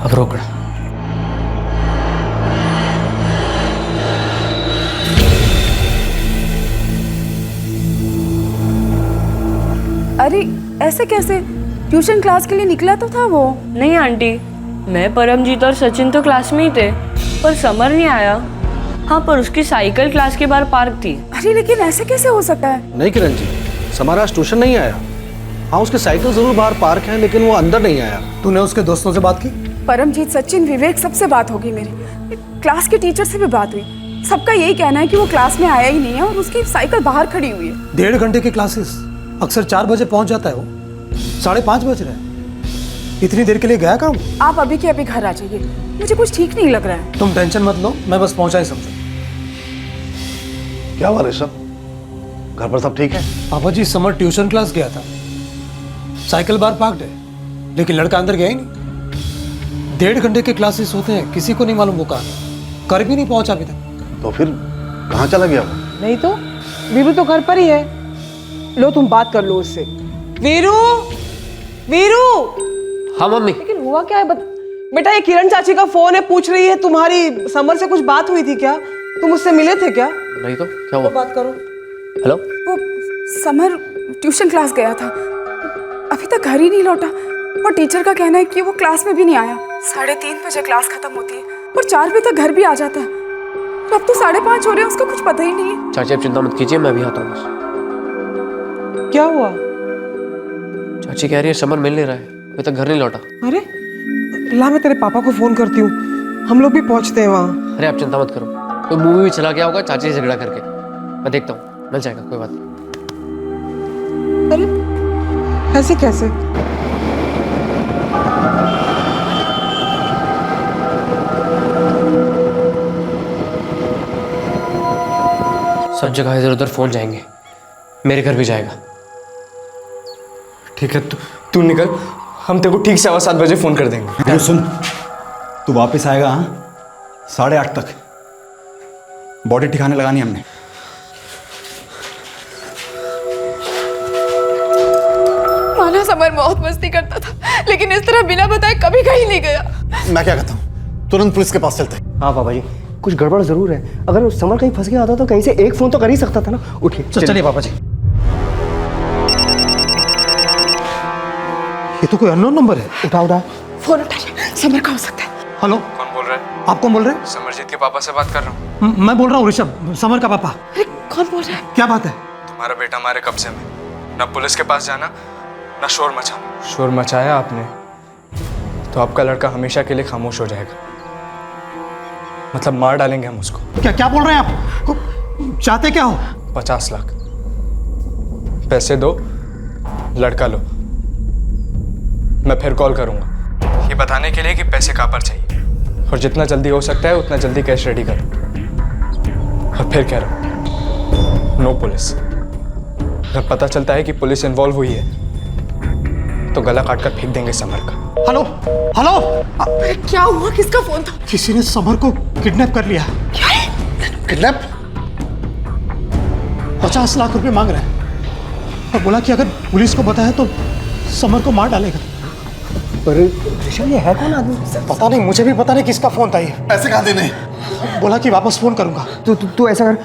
अब रोकना। अरे ऐसे कैसे? ट्यूशन क्लास के लिए निकला तो था वो। नहीं आंटी, मैं परमजीत और सचिन तो क्लास में ही थे, पर समर नहीं आया। हाँ, पर उसकी साइकिल क्लास के बाहर पार्क थी। अरे लेकिन ऐसे कैसे हो सकता है? नहीं किरण जी, समर आज ट्यूशन नहीं आया। हाँ, उसकी साइकिल जरूर बाहर पार्क है, लेकिन वो अंदर नहीं आया। तूने उसके दोस्तों से बात की? परमजीत, सचिन, विवेक, सबसे बात होगी मेरी। क्लास के टीचर से भी बात हुई। सबका यही कहना है कि वो क्लास में आया ही नहीं है और उसकी साइकिल बाहर खड़ी हुई है। 1.5 घंटे की क्लासेस, अक्सर 4 बजे पहुंच जाता है वो। 5:30 बज रहे हैं। इतनी देर के लिए गया काम? आप अभी के अभी घर आ जाइए, मुझे कुछ ठीक नहीं लग रहा है। तुम टेंशन मत लो, मैं बस पहुंचा ही समझो। क्या हुआ ऋषभ? घर पर सब ठीक है? पापा जी, समर ट्यूशन क्लास गया था, साइकिल बार पार्क्ड है, लेकिन लड़का अंदर गया ही नहीं। 1.5 घंटे के क्लासेस होते हैं, किसी को नहीं मालूम वो कहाँ है। घर भी नहीं पहुंचा अभी तक। तो फिर कहाँ चला गया वो? नहीं तो वीरू तो घर पर ही है। लो, तुम बात कर लो उससे। वीरू, वीरू। हाँ मम्मी। लेकिन हुआ क्या है? बेटा, ये किरण चाची का फोन है, पूछ रही है तुम्हारी समर से कुछ बात हुई थी क्या? तुम उससे मिले थे क्या? नहीं तो क्या हुआ? तो बात करो। हेलो, वो समर ट्यूशन क्लास गया था, अभी तक घर ही नहीं लौटा और टीचर का कहना है कि वो क्लास में भी नहीं आया। 3:30 बजे क्लास खत्म होती है और 4 बजे तक घर भी आ जाता है। तो अब तो 5:30 हो रहे हैं, उसका कुछ पता ही नहीं है। चाची आप चिंता मत कीजिए, मैं भी आता हूँ बस। क्या हुआ? चाची कह रही है समर मिल नहीं रहा है, अभी तक घर नहीं लौटा। अरे ला, मैं तेरे पापा को फोन करती हूँ, हम लोग भी पहुँचते हैं वहाँ। अरे आप चिंता मत करो, कोई मूवी भी चला गया होगा चाची से झगड़ा करके, मैं देखता हूँ, मिल जाएगा, कोई बात नहीं। अरे ऐसे कैसे? सब जगह इधर उधर फोन जाएंगे, मेरे घर भी जाएगा। ठीक है, तू निकल, हम तेरे को ठीक 7:15 बजे फोन कर देंगे। अरे सुन, तू वापस आएगा हाँ 8:30 तक। बॉडी ठिकाने लगानी हमने। माना समर बहुत मस्ती करता था, लेकिन इस तरह बिना बताए कभी कहीं नहीं गया। मैं क्या कहता हूँ, तुरंत पुलिस के पास चलते हैं। हाँ पापा जी, कुछ गड़बड़ जरूर है। अगर समर कहीं फंस गया होता तो कहीं से एक फोन तो कर ही सकता था ना। उठिए चलिए पापा जी। ये तो कोई अननोन नंबर है। उठा फोन उठा ले, समर का हो सकता है। हेलो, कौन बोल रहा है? आप कौन बोल रहे हैं? समरजीत के पापा से बात कर रहा हूँ। मैं बोल रहा हूँ ऋषभ, समर का पापा। अरे कौन बोल रहा है? क्या बात है? तुम्हारा बेटा हमारे कब्जे में, ना पुलिस के पास जाना ना शोर मचाना। शोर मचाया आपने तो आपका लड़का हमेशा के लिए खामोश हो जाएगा, मतलब मार डालेंगे हम उसको। क्या बोल रहे हैं आप? चाहते क्या हो? 50 लाख पैसे दो, लड़का लो। मैं फिर कॉल करूंगा ये बताने के लिए कि पैसे कहाँ पर चाहिए, और जितना जल्दी हो सकता है उतना जल्दी कैश रेडी करो। और फिर कह रहा हूं, नो पुलिस। अगर पता चलता है कि पुलिस इन्वॉल्व हुई है तो गला काट कर फेंक देंगे समर का। हेलो हेलो, अरे क्या हुआ? किसका फोन था? किसी ने समर को किडनैप कर लिया। क्या? किडनैप? 50 लाख रुपए मांग रहा है और बोला कि अगर पुलिस को बताया तो समर को मार डालेगा। पर ऋषभ, ये है कौन आदमी? पता नहीं, मुझे भी पता नहीं किसका फोन था ये। ऐसे कहा देने? बोला कि वापस फोन करूंगा। तू ऐसा कर,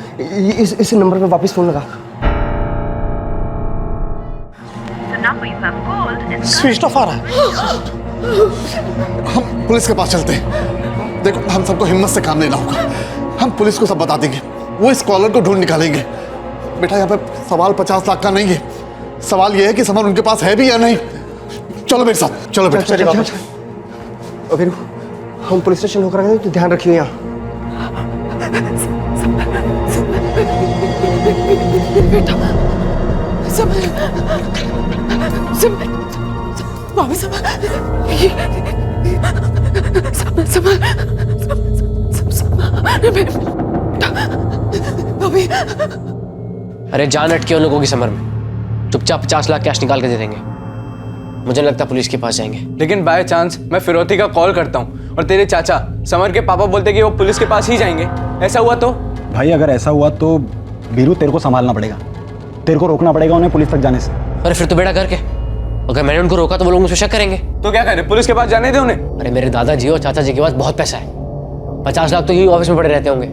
इस नंबर पे वापस फोन लगा। स्विच ऑफ आ रहा है। हम पुलिस के पास चलते हैं। देखो, हम सबको हिम्मत से काम लेना होगा। हम पुलिस को सब बता देंगे, वो इस कॉलर को ढूंढ निकालेंगे। बेटा, यहाँ पे सवाल 50 लाख का नहीं है, सवाल ये है कि समर उनके पास है भी या नहीं। चलो मेरे साथ, चलो बेटा। चलिए वापस। और फिर हम पुलिस स्टेशन होकर आए तो ध्यान रखिए यहाँ। बेटा समर, समर, बाबू समर, अरे जान अटकी उन लोगों की समर में, चुपचाप 50 लाख कैश निकाल के दे देंगे। मुझे लगता है पुलिस के पास जाएंगे। लेकिन बाय चांस मैं फिरौती का कॉल करता हूँ और तेरे चाचा समर के पापा बोलते कि वो पुलिस के पास ही जाएंगे, ऐसा हुआ तो? भाई अगर ऐसा हुआ तो वीरू तेरे को संभालना पड़ेगा, तेरे को रोकना पड़ेगा उन्हें पुलिस तक जाने से। अरे फिर तो बेटा करके, अगर मैंने उनको रोका तो वो लोग मुझे शक करेंगे। तो क्या करें, पुलिस के पास जाने दे उन्हें? अरे मेरे दादाजी और चाचा जी के पास बहुत पैसा है, 50 लाख तो यही ऑफिस में पड़े रहते होंगे।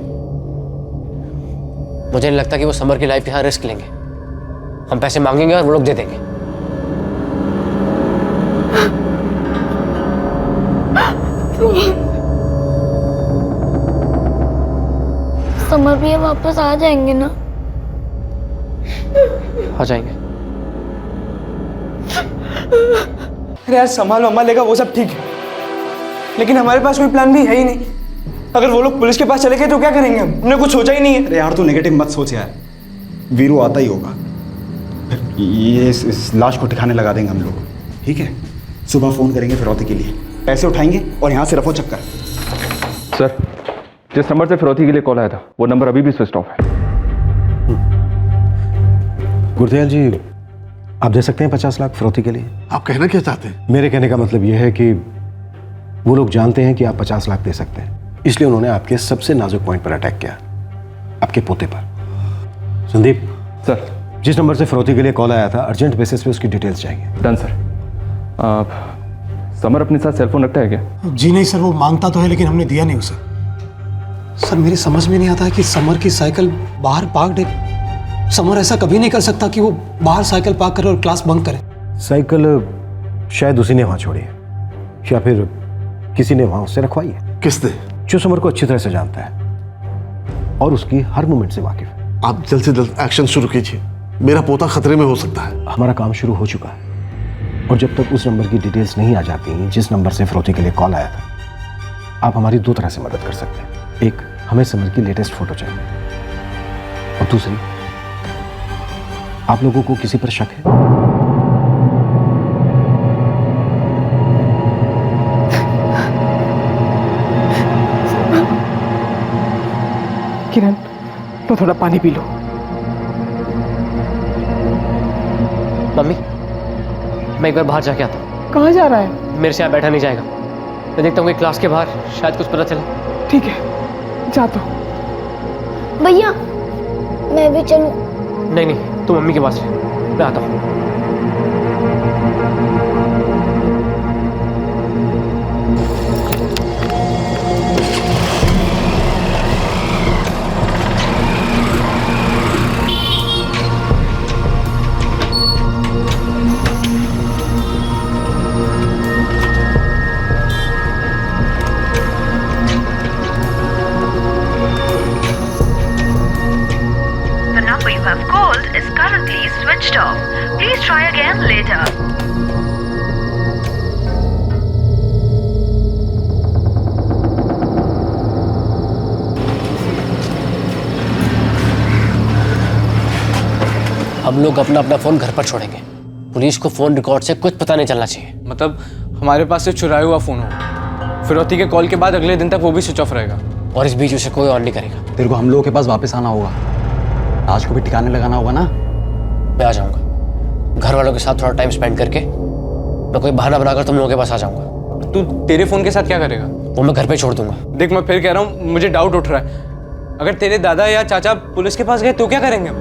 मुझे नहीं लगता कि वो समर की लाइफ के साथ रिस्क लेंगे। हम पैसे मांगेंगे और वो लोग दे देंगे। समर भैया वापस आ जाएंगे ना? आ जाएंगे। अरे यार, संभाल मम्मा लेगा वो सब ठीक है, लेकिन हमारे पास कोई प्लान भी है ही नहीं। अगर वो लोग पुलिस के पास चले गए तो क्या करेंगे हम? हमने कुछ सोचा ही नहीं है। अरे यार तू नेगेटिव मत सोच यार, वीरू आता ही होगा, फिर ये इस लाश को ठिकाने लगा देंगे हम लोग। ठीक है, सुबह फोन करेंगे फिरौती के लिए, पैसे उठाएंगे और यहाँ से रफो चक्कर। सर, जिस नंबर से फिरौती के लिए कॉल आया था वो नंबर अभी भी स्विच ऑफ है। गुरदयाल जी, आप दे सकते हैं 50 लाख फिरौती के लिए? आप कहना क्या चाहते हैं? मेरे कहने का मतलब यह है कि वो लोग जानते हैं कि आप 50 लाख दे सकते हैं, इसलिए उन्होंने आपके सबसे नाजुक पॉइंट पर अटैक किया, आपके पोते पर। संदीप सर, जिस नंबर से फिरौती के लिए कॉल आया था, अर्जेंट बेसिस पे उसकी डिटेल्स चाहिए। Done sir. समर अपने साथ सेलफोन रखता है क्या? जी नहीं सर, वो मांगता तो है लेकिन हमने दिया नहीं उसे। सर मेरी समझ में नहीं आता है कि समर की साइकिल बाहर पार्क्ड है, समर ऐसा कभी नहीं कर सकता कि वो बाहर साइकिल पार्क करे और क्लास बंक करे। साइकिल शायद उसी ने वहां छोड़ी है या फिर किसी ने वहां उससे रखवाई है। किसने? जो समर को अच्छी तरह से जानता है और उसकी हर मूवमेंट से वाकिफ है। आप जल्द से जल्द एक्शन शुरू कीजिए, मेरा पोता खतरे में हो सकता है। हमारा काम शुरू हो चुका है और जब तक उस नंबर की डिटेल्स नहीं आ जाती जिस नंबर से फिरौती के लिए कॉल आया था, आप हमारी दो तरह से मदद कर सकते हैं। एक, हमें समर की लेटेस्ट फोटो चाहिए और दूसरी, आप लोगों को किसी पर शक है? किरण, तो थोड़ा पानी पी लो। मम्मी, मैं एक बार बाहर जाके आता हूँ। कहाँ जा रहा है? मेरे से यहाँ बैठा नहीं जाएगा। मैं देखता हूँ कि क्लास के बाहर शायद कुछ पता चले। ठीक है, जा तो। भैया मैं भी चलूं? नहीं नहीं, तू मम्मी के पास रह, मैं आता हूँ। The number you have called is currently switched off. Please try again later. हम लोग अपना अपना फोन घर पर छोड़ेंगे। पुलिस को फोन रिकॉर्ड से कुछ पता नहीं चलना चाहिए। मतलब हमारे पास से चुराया हुआ फोन होगा, फिरौती के कॉल के बाद अगले दिन तक वो भी स्विच ऑफ रहेगा और इस बीच उसे कोई ऑन नहीं करेगा। तेरे को हम लोगों के पास वापस आना होगा, आज को भी ठिकाने लगाना होगा ना। मैं आ जाऊंगा, घर वालों के साथ थोड़ा टाइम स्पेंड करके मैं कोई बहाना बनाकर तुम लोगों के पास आ जाऊंगा। तू तेरे फोन के साथ क्या करेगा? वो मैं घर पे छोड़ दूंगा। देख, मैं फिर कह रहा हूँ, मुझे डाउट उठ रहा है। अगर तेरे दादा या चाचा पुलिस के पास गए तो क्या करेंगे?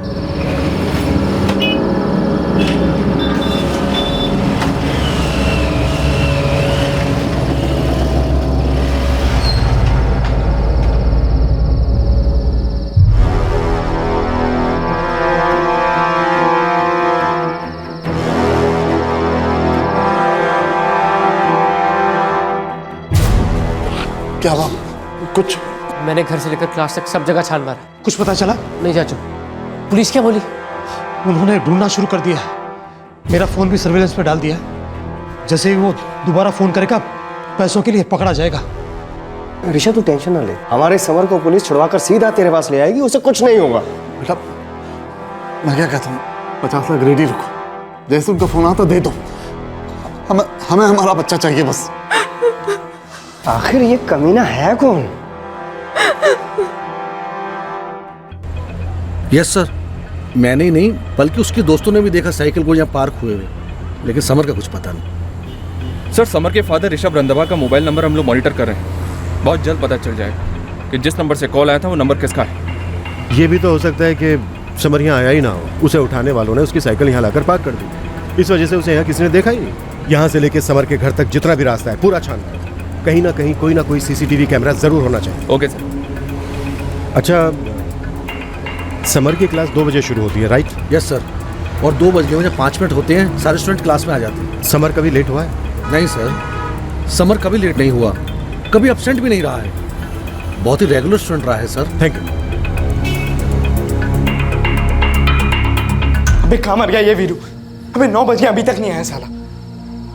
क्या बात? कुछ? मैंने घर से लेकर क्लास तक सब जगह छान मारा। कुछ पता चला? नहीं चाचू। पुलिस क्या बोली? उन्होंने ढूंढना शुरू कर दिया है। मेरा फोन भी सर्विलेंस पे डाल दिया है। जैसे ही वो दोबारा फोन करेगा पैसों के लिए पकड़ा जाएगा। ऋषभ, तू टेंशन ना ले, हमारे समर को पुलिस छुड़वाकर सीधा तेरे पास ले आएगी, उसे कुछ नहीं होगा। बेटा मैं क्या कहता हूँ, 50 लाख रेडी रखो, जैसे उनका फोन आता दे दो। हमें हमारा बच्चा चाहिए बस। आखिर ये कमीना है कौन? यस सर, मैंने ही नहीं बल्कि उसके दोस्तों ने भी देखा साइकिल को यहाँ पार्क हुए हुए, लेकिन समर का कुछ पता नहीं। सर, समर के फादर ऋषभ रंधावा का मोबाइल नंबर हम लोग मॉनिटर कर रहे हैं। बहुत जल्द पता चल जाएगा कि जिस नंबर से कॉल आया था वो नंबर किसका है। ये भी तो हो सकता है कि समर यहाँ आया ही ना हो, उसे उठाने वालों ने उसकी साइकिल यहाँ लाकर पार्क कर दी, इस वजह से उसे यहाँ किसी ने देखा ही नहीं। यहाँ से लेके समर के घर तक जितना भी रास्ता है पूरा छानना है, कहीं ना कहीं कोई ना कोई सीसीटीवी कैमरा जरूर होना चाहिए। Okay sir. अच्छा, समर की क्लास 2 बजे शुरू होती है, राइट? यस सर, और 2 बज गए 5 मिनट होते हैं, सारे स्टूडेंट क्लास में आ जाते हैं। समर कभी लेट हुआ है? नहीं सर, समर कभी लेट नहीं हुआ, कभी एब्सेंट भी नहीं रहा है, बहुत ही रेगुलर स्टूडेंट रहा है सर। Thank you. अबे कहाँ मर गया ये वीरू? अबे 9 बज गए अभी तक नहीं आया साला।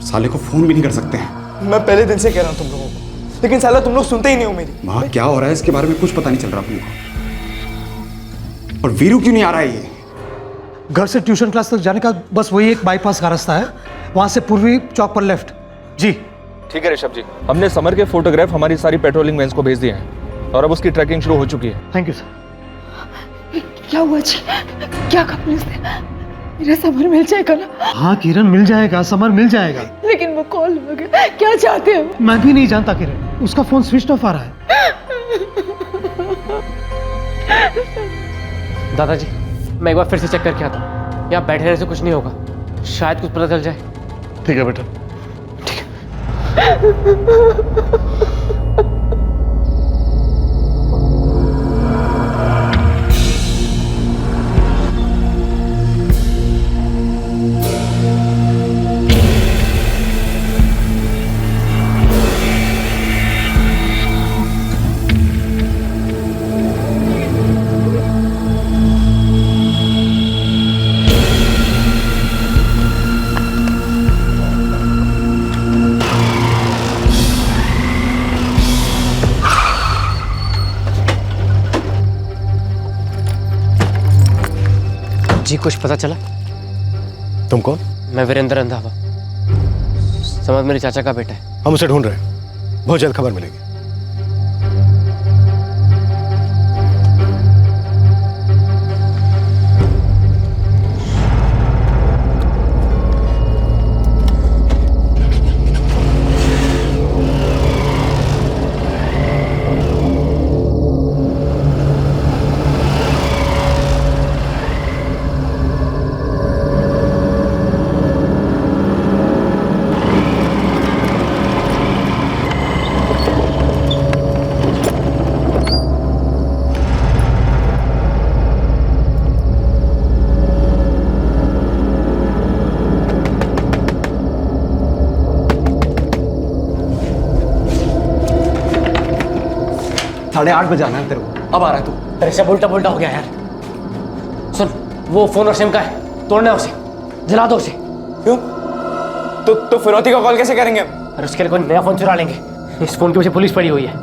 साले को फोन भी नहीं कर सकते हैं। मैं पहले दिन से कह रहा हूँ तुम लोगों को, लेकिन साला तुम लोग सुनते ही नहीं हो मेरी। वहाँ क्या हो रहा है इसके बारे में कुछ पता नहीं चल रहा अपने को। और वीरू क्यों नहीं आ रहा है ये? घर से ट्यूशन क्लास तक जाने का बस वही एक बाईपास का रास्ता है, वहां से पूर्वी चौक पर लेफ्ट। जी ठीक है ऋषभ जी, हमने समर के फोटोग्राफ हमारी सारी पेट्रोलिंग वैन्स को भेज दिए हैं और अब उसकी ट्रैकिंग शुरू हो चुकी है। Thank you sir. क्या हुआ जी? क्या कहा पुलिस ने? मेरा समर मिल जाएगा ना? हाँ किरण, मिल जाएगा, समर मिल जाएगा। लेकिन वो कॉल हो गया, क्या चाहते हैं? मैं भी नहीं जानता किरण, उसका फोन स्विच ऑफ आ रहा है। दादाजी, मैं एक बार फिर से चेक करके आता हूँ, यहाँ बैठे रहने से कुछ नहीं होगा, शायद कुछ पता चल जाए। ठीक है बेटा। जी कुछ पता चला? तुम कौन? मैं वीरेंद्र रंधावा, समर मेरे चाचा का बेटा है। हम उसे ढूंढ रहे हैं, बहुत जल्द खबर मिलेगी। साढ़े 8 बजे आना है तेरे को। अब आ रहा है तू? तेरे से उल्टा पुल्टा हो गया यार। सुन, वो फोन और सिम का है, तोड़ना है उसे, जला दो उसे। क्यों? तो फिरौती का कॉल कैसे करेंगे हम? और उसके लिए कोई नया फोन चुरा लेंगे। इस फोन के पीछे पुलिस पड़ी हुई है।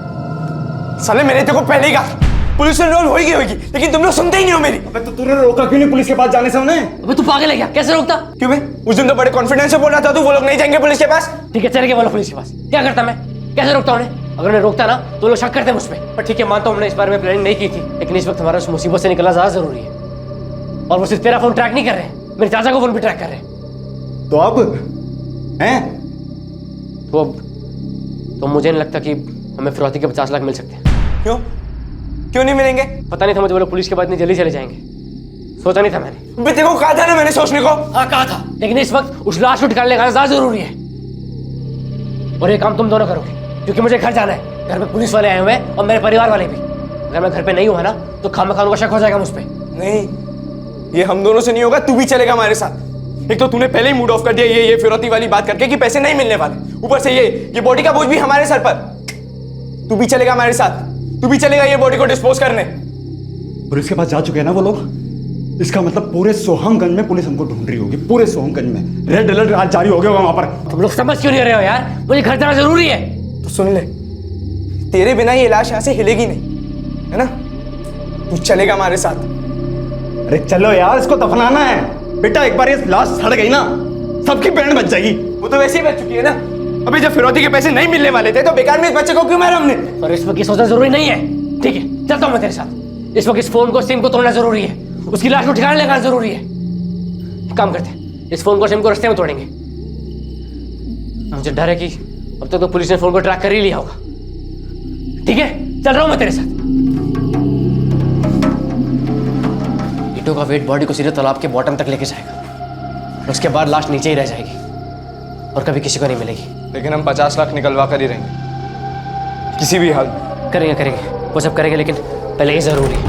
साले मैंने तेरे को पहले ही कहा पुलिस से इन्वॉल्व होगी, लेकिन तुम लोग सुनते ही नहीं हो मेरी। अबे तो तूने रोका क्यों नहीं पुलिस के पास जाने से उन्हें? अबे तू पागल है क्या? कैसे रोकता? क्यों बे? उस दिन तो बड़े कॉन्फिडेंस से बोल रहा था तू वो लोग नहीं जाएंगे पुलिस के पास। ठीक है, चल के बोलो पुलिस के पास। क्या करता मैं? कैसे रोकता उन्हें? अगर उन्हें रोकता ना तो लोग शक करते मुझ पे। पर ठीक है, मानता हूं हमने इस बारे में प्लानिंग नहीं की थी, लेकिन इस वक्त हमारा उस मुसीबत से निकलना ज्यादा जरूरी है। और वो सिर्फ तेरा फोन ट्रैक नहीं कर रहे हैं, मेरे चाचा को फोन भी ट्रैक कर रहे हैं। तो अब हैं? तो मुझे नहीं लगता कि हमें फिरौती के 50 लाख मिल सकते हैं। क्यों नहीं मिलेंगे? पता नहीं था मुझे, वो लोग पुलिस के बाद इतनी जल्दी चले जाएंगे। सोचा नहीं था मैंने। बे देखो कहा था ना मैंने सोचने को। हाँ कहा था, लेकिन इस वक्त उस लाश को ठिकाने लगाना ज्यादा जरूरी है। और ये काम तुम दोनों करोगे, क्योंकि मुझे घर जाना है। घर में पुलिस वाले आए हुए हैं और मेरे परिवार वाले भी। अगर मैं घर पे नहीं हुआ ना तो खामखा उनका शक हो जाएगा मुझ पे। नहीं, ये हम दोनों से नहीं होगा, तू भी चलेगा हमारे साथ। एक तो तूने पहले ही मूड ऑफ कर दिया ये फिरौती वाली बात करके कि पैसे नहीं मिलने वाले, ऊपर से ये बॉडी का बोझ भी हमारे सर पर। तू भी चलेगा हमारे साथ, तू भी चलेगा ये बॉडी को डिस्पोज करने। पुलिस के पास जा चुके हैं ना वो लोग। इसका मतलब पूरे सोहमगंज में पुलिस हमको ढूंढ रही होगी, पूरे सोहमगंज में रेड अलर्ट आज जारी हो गया होगा वहां पर। तुम लोग समझ क्यों नहीं रहे हो यार? मुझे घर जाना जरूरी है। तो सुन ले, तेरे बिना ये लाश यहाँ से हिलेगी नहीं, है ना? तू चलेगा हमारे साथ। अरे चलो यार, इसको दफनाना है बेटा। एक बार ये लाश सड़ गई ना, सबकी बैंड बच जाएगी। वो तो वैसे ही बच चुकी है ना। अभी जब फिरौती के पैसे नहीं मिलने वाले थे तो बेकार में इस बच्चे को क्यों मारा हमने? पर इस वक्त ये सोचना जरूरी नहीं है। ठीक है, चलता हूँ मैं तेरे साथ। इस वक्त इस फोन को सिम को तोड़ना जरूरी है, उसकी लाश को ठिकाने लगाना जरूरी है। काम करते हैं, इस फोन को सिम को रास्ते में तोड़ेंगे। मुझे डर है कि अब तक तो पुलिस ने फोन को ट्रैक कर ही लिया होगा। ठीक है, चल रहा हूं मैं तेरे साथ। ईटों का वेट बॉडी को सीधे तालाब के बॉटम तक लेके जाएगा। उसके बाद लाश नीचे ही रह जाएगी और कभी किसी को नहीं मिलेगी। लेकिन हम 50 लाख निकलवा कर ही रहेंगे किसी भी हाल में। करेंगे वो सब करेंगे, लेकिन पहले ये जरूरी है।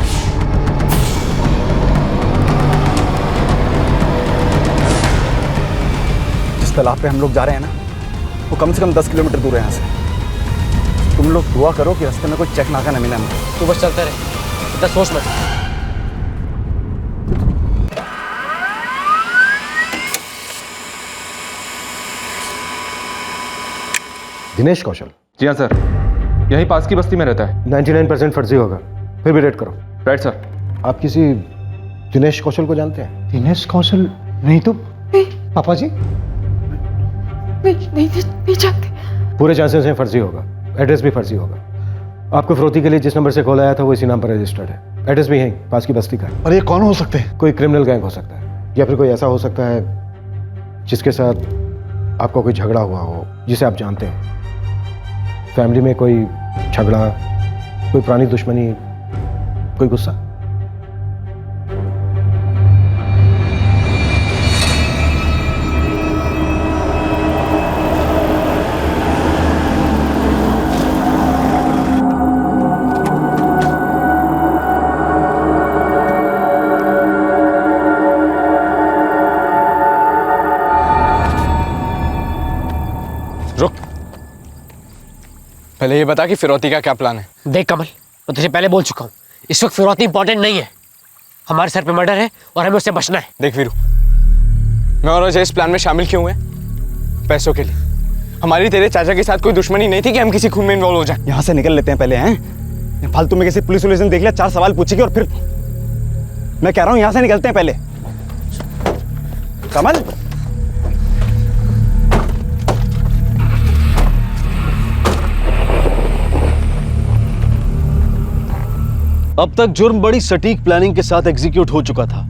जिस तालाब पे हम लोग जा रहे हैं ना, वो कम से कम 10 किलोमीटर दूर है यहाँ से। तुम लोग दुआ करो कि रास्ते में कोई चेक नाका न मिले हमको। तू बस चलता रहे, इतना सोच मत। दिनेश कौशल? जी हाँ सर, यही पास की बस्ती में रहता है। 99% फर्जी होगा, फिर भी रेड करो। Right sir. आप किसी दिनेश कौशल को जानते हैं? दिनेश कौशल? नहीं तो पापा जी नहीं जानते। पूरे चांसेस हैं फर्जी होगा, एड्रेस भी फर्जी होगा। आपको फिरौती के लिए जिस नंबर से कॉल आया था वो इसी नाम पर रजिस्टर्ड है। एड्रेस भी है पास की बस्ती का। और ये कौन हो सकते हैं? कोई क्रिमिनल गैंग हो सकता है, या फिर कोई ऐसा हो सकता है जिसके साथ आपका कोई झगड़ा हुआ हो जिसे आप जानते हो। फैमिली में कोई झगड़ा, कोई पुरानी दुश्मनी, कोई गुस्सा। पहले ये बता कि फिरौती का क्या प्लान है? देख कमल, मैं तुझे पहले बोल चुका हूँ, इस वक्त फिरौती इंपॉर्टेंट नहीं है। हमारे सर पे मर्डर है और हमें उससे बचना है। देख वीरू, मैं और अजय इस प्लान में शामिल क्यों हुए? पैसों के लिए। हमारी तेरे चाचा के साथ कोई दुश्मनी नहीं थी कि हम किसी खून में इन्वॉल्व हो जाए। यहाँ से निकल लेते हैं पहले, हैं? फालतू में किसी पुलिस ने देख लिया, 4 सवाल पूछेगी और फिर मैं कह रहा हूँ यहाँ से निकलते हैं पहले। कमल। अब तक जुर्म बड़ी सटीक प्लानिंग के साथ एग्जीक्यूट हो चुका था,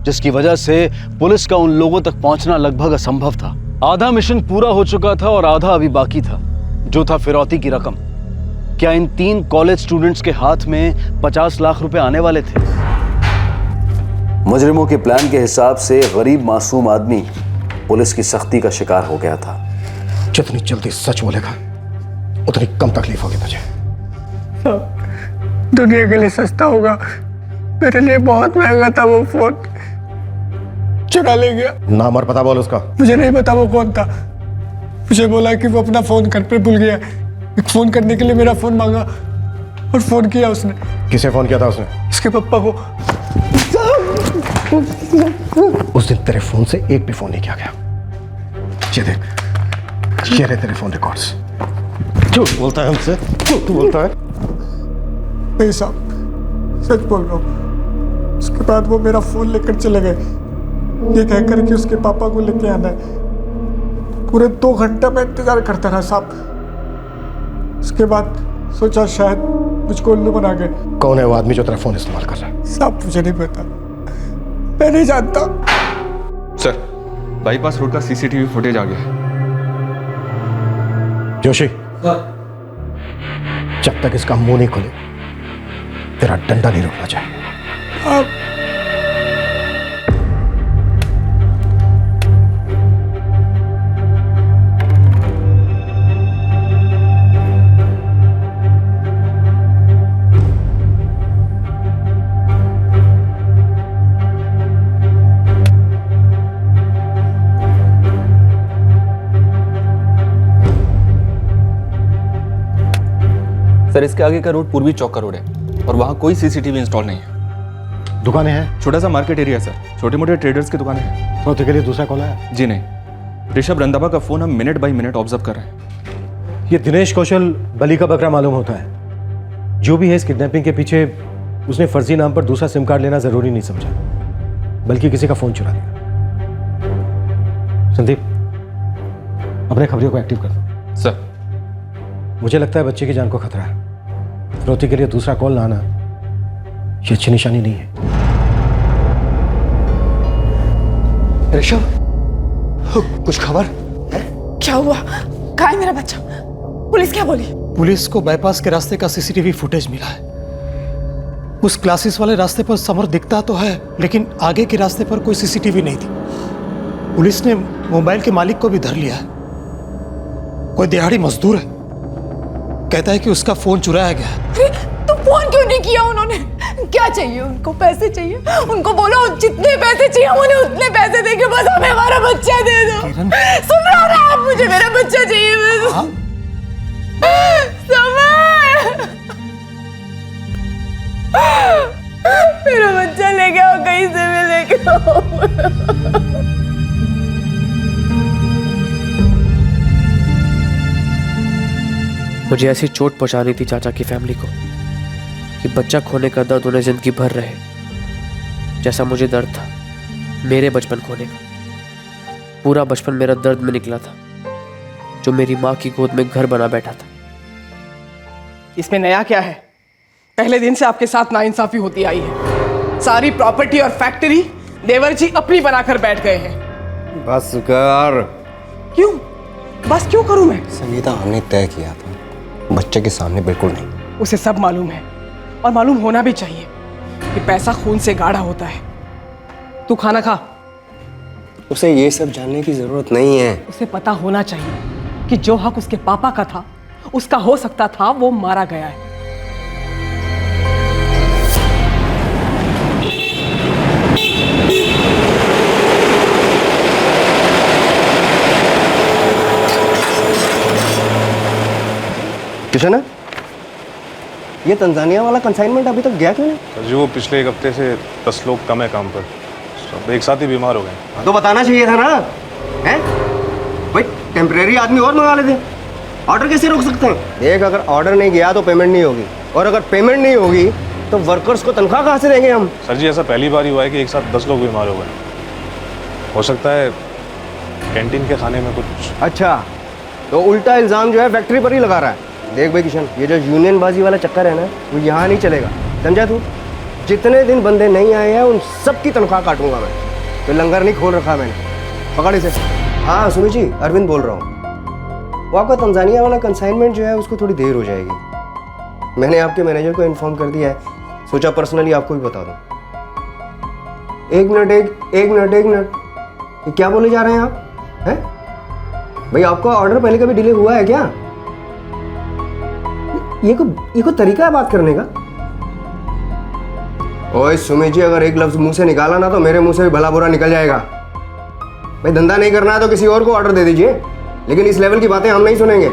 जिसकी वजह से पुलिस का उन लोगों तक पहुंचना लगभग असंभव था। आधा मिशन पूरा हो चुका था और आधा अभी बाकी था, जो था फिरौती की रकम। क्या इन 3 कॉलेज स्टूडेंट्स के हाथ में 50 लाख रुपए आने वाले थे? मुजरिमों के प्लान के हिसाब से गरीब मासूम आदमी पुलिस की सख्ती का शिकार हो गया था। जितनी जल्दी सच बोलेगा उतनी कम तकलीफ होगी तुझे। दुनिया के लिए सस्ता होगा, मेरे लिए बहुत महंगा था वो फोन। चुरा ले गया। नाम और पता बोल उसका। मुझे नहीं पता वो कौन था। मुझे बोला कि वो अपना फोन घर पे भूल गया। एक फोन करने के लिए मेरा फोन मांगा और फोन किया उसने। किसे फोन किया था उसने? इसके पापा को। उस दिन तेरे फोन से एक भी फोन नहीं किया गया। ये देख, ये रहे तेरे फोन रिकॉर्ड्स। झूठ बोलता है हमसे, झूठ बोलता है। नहीं साहब, सच बोल रहा हूँ। उसके बाद वो मेरा फोन लेकर चले गए, ये कहकर कि उसके पापा को लेके आना है। पूरे 2 घंटा मैं इंतजार करता रहा साहब। उसके बाद सोचा शायद मुझको उल्लू बना गए। कौन है वो आदमी जो तेरा फोन इस्तेमाल कर रहा है? साहब मुझे नहीं पता, मैं नहीं जानता। सर, बाईपास रोड का सीसीटीवी फुटेज आ गया है। जोशी, जब तक इसका मुंह नहीं खोले तेरा डंडा नहीं रुकना चाहिए। सर, इसके आगे का रोड पूर्वी चौक का रोड है और वहाँ कोई सीसीटीवी इंस्टॉल नहीं है। दुकानें हैं? छोटा सा मार्केट एरिया है सर, छोटे मोटे ट्रेडर्स की दुकानें हैं। तो के लिए दूसरा कॉल आया? जी नहीं, ऋषभ रंधावा का फोन हम मिनट बाई मिनट ऑब्जर्व कर रहे हैं। ये दिनेश कौशल बली का बकरा मालूम होता है। जो भी है इस किडनैपिंग के पीछे, उसने फर्जी नाम पर दूसरा सिम कार्ड लेना जरूरी नहीं समझा, बल्कि किसी का फोन चुरा लिया। संदीप, अपने खबरियों को एक्टिव कर दो। सर, मुझे लगता है बच्चे की जान को खतरा है। फिरौती के लिए दूसरा कॉल ना आना ये अच्छी निशानी नहीं है। ऋषभ, कुछ खबर? क्या हुआ? कहाँ है मेरा बच्चा? पुलिस क्या बोली? पुलिस को बाईपास के रास्ते का सीसीटीवी फुटेज मिला है। उस क्लासेस वाले रास्ते पर समर दिखता तो है, लेकिन आगे के रास्ते पर कोई सीसीटीवी नहीं थी। पुलिस ने मोबाइल के मालिक को भी धर लिया है। कोई दिहाड़ी मजदूर है, कहता है कि उसका फोन चुराया गया है। अरे तो फोन क्यों नहीं किया उन्होंने? क्या चाहिए उनको? पैसे चाहिए? उनको बोलो जितने पैसे चाहिए उन्हें उतने पैसे देंगे, बस हमें हमारा बच्चा दे दो। सुन रहा है आप? मुझे मेरा बच्चा चाहिए बस। समर, मेरा बच्चा लेके आओ, कहीं से भी लेके आओ। मुझे ऐसी चोट पहुंचानी थी चाचा की फैमिली को कि बच्चा खोने का दर्द उन्हें जिंदगी भर रहे, जैसा मुझे दर्द था मेरे बचपन खोने का। पूरा बचपन मेरा दर्द में निकला था, जो मेरी माँ की गोद में घर बना बैठा था। इसमें नया क्या है? पहले दिन से आपके साथ नाइंसाफी होती आई है। सारी प्रॉपर्टी और फैक्ट्री देवर जी अपनी बनाकर बैठ गए हैं। बस कर। क्यों? बस क्यों करूं मैं? संगीता, हमने तय किया था, बच्चे के सामने बिल्कुल नहीं। उसे सब मालूम है और मालूम होना भी चाहिए कि पैसा खून से गाढ़ा होता है। तू खाना खा। उसे ये सब जानने की जरूरत नहीं है। उसे पता होना चाहिए कि जो हक उसके पापा का था, उसका हो सकता था, वो मारा गया है। किशन, ये तंजानिया वाला कंसाइनमेंट अभी तक गया क्यों नहीं? जी वो पिछले 1 हफ्ते से 10 लोग कम है काम पर, सब एक साथ ही बीमार हो गए। तो बताना चाहिए था ना, हैं? भाई टेम्परेरी आदमी और मंगा लेते, ऑर्डर कैसे रोक सकते हैं? देख, अगर ऑर्डर नहीं गया तो पेमेंट नहीं होगी, और अगर पेमेंट नहीं होगी तो वर्कर्स को तनख्वाह कहाँ से देंगे हम? सर जी, ऐसा पहली बार ही हुआ है कि एक साथ 10 लोग बीमार हो गए। हो सकता है कैंटीन के खाने में कुछ। अच्छा, तो उल्टा इल्ज़ाम जो है फैक्ट्री पर ही लगा रहा है। देख भाई किशन, ये जो यूनियन बाजी वाला चक्कर है ना, वो यहाँ नहीं चलेगा, समझा तू? जितने दिन बंदे नहीं आए हैं उन सब की तनख्वाह काटूंगा मैं। तो लंगर नहीं खोल रखा मैंने, पकड़ इसे। हाँ सुमित जी, अरविंद बोल रहा हूँ। वो आपका तंजानिया वाला कंसाइनमेंट जो है उसको थोड़ी देर हो जाएगी। मैंने आपके मैनेजर को इन्फॉर्म कर दिया है, सोचा पर्सनली आपको भी बता दूँ। एक मिनट, ये क्या बोले जा रहे हैं आप? हैं भाई, आपका ऑर्डर पहले कभी डिले हुआ है क्या? ये को तरीका है बात करने का? ओए सुमित जी, अगर एक लफ्ज मुंह से निकाला ना तो मेरे मुंह से भी भला बुरा निकल जाएगा। भाई धंधा नहीं करना है तो किसी और को ऑर्डर दे दीजिए, लेकिन इस लेवल की बातें हम नहीं सुनेंगे।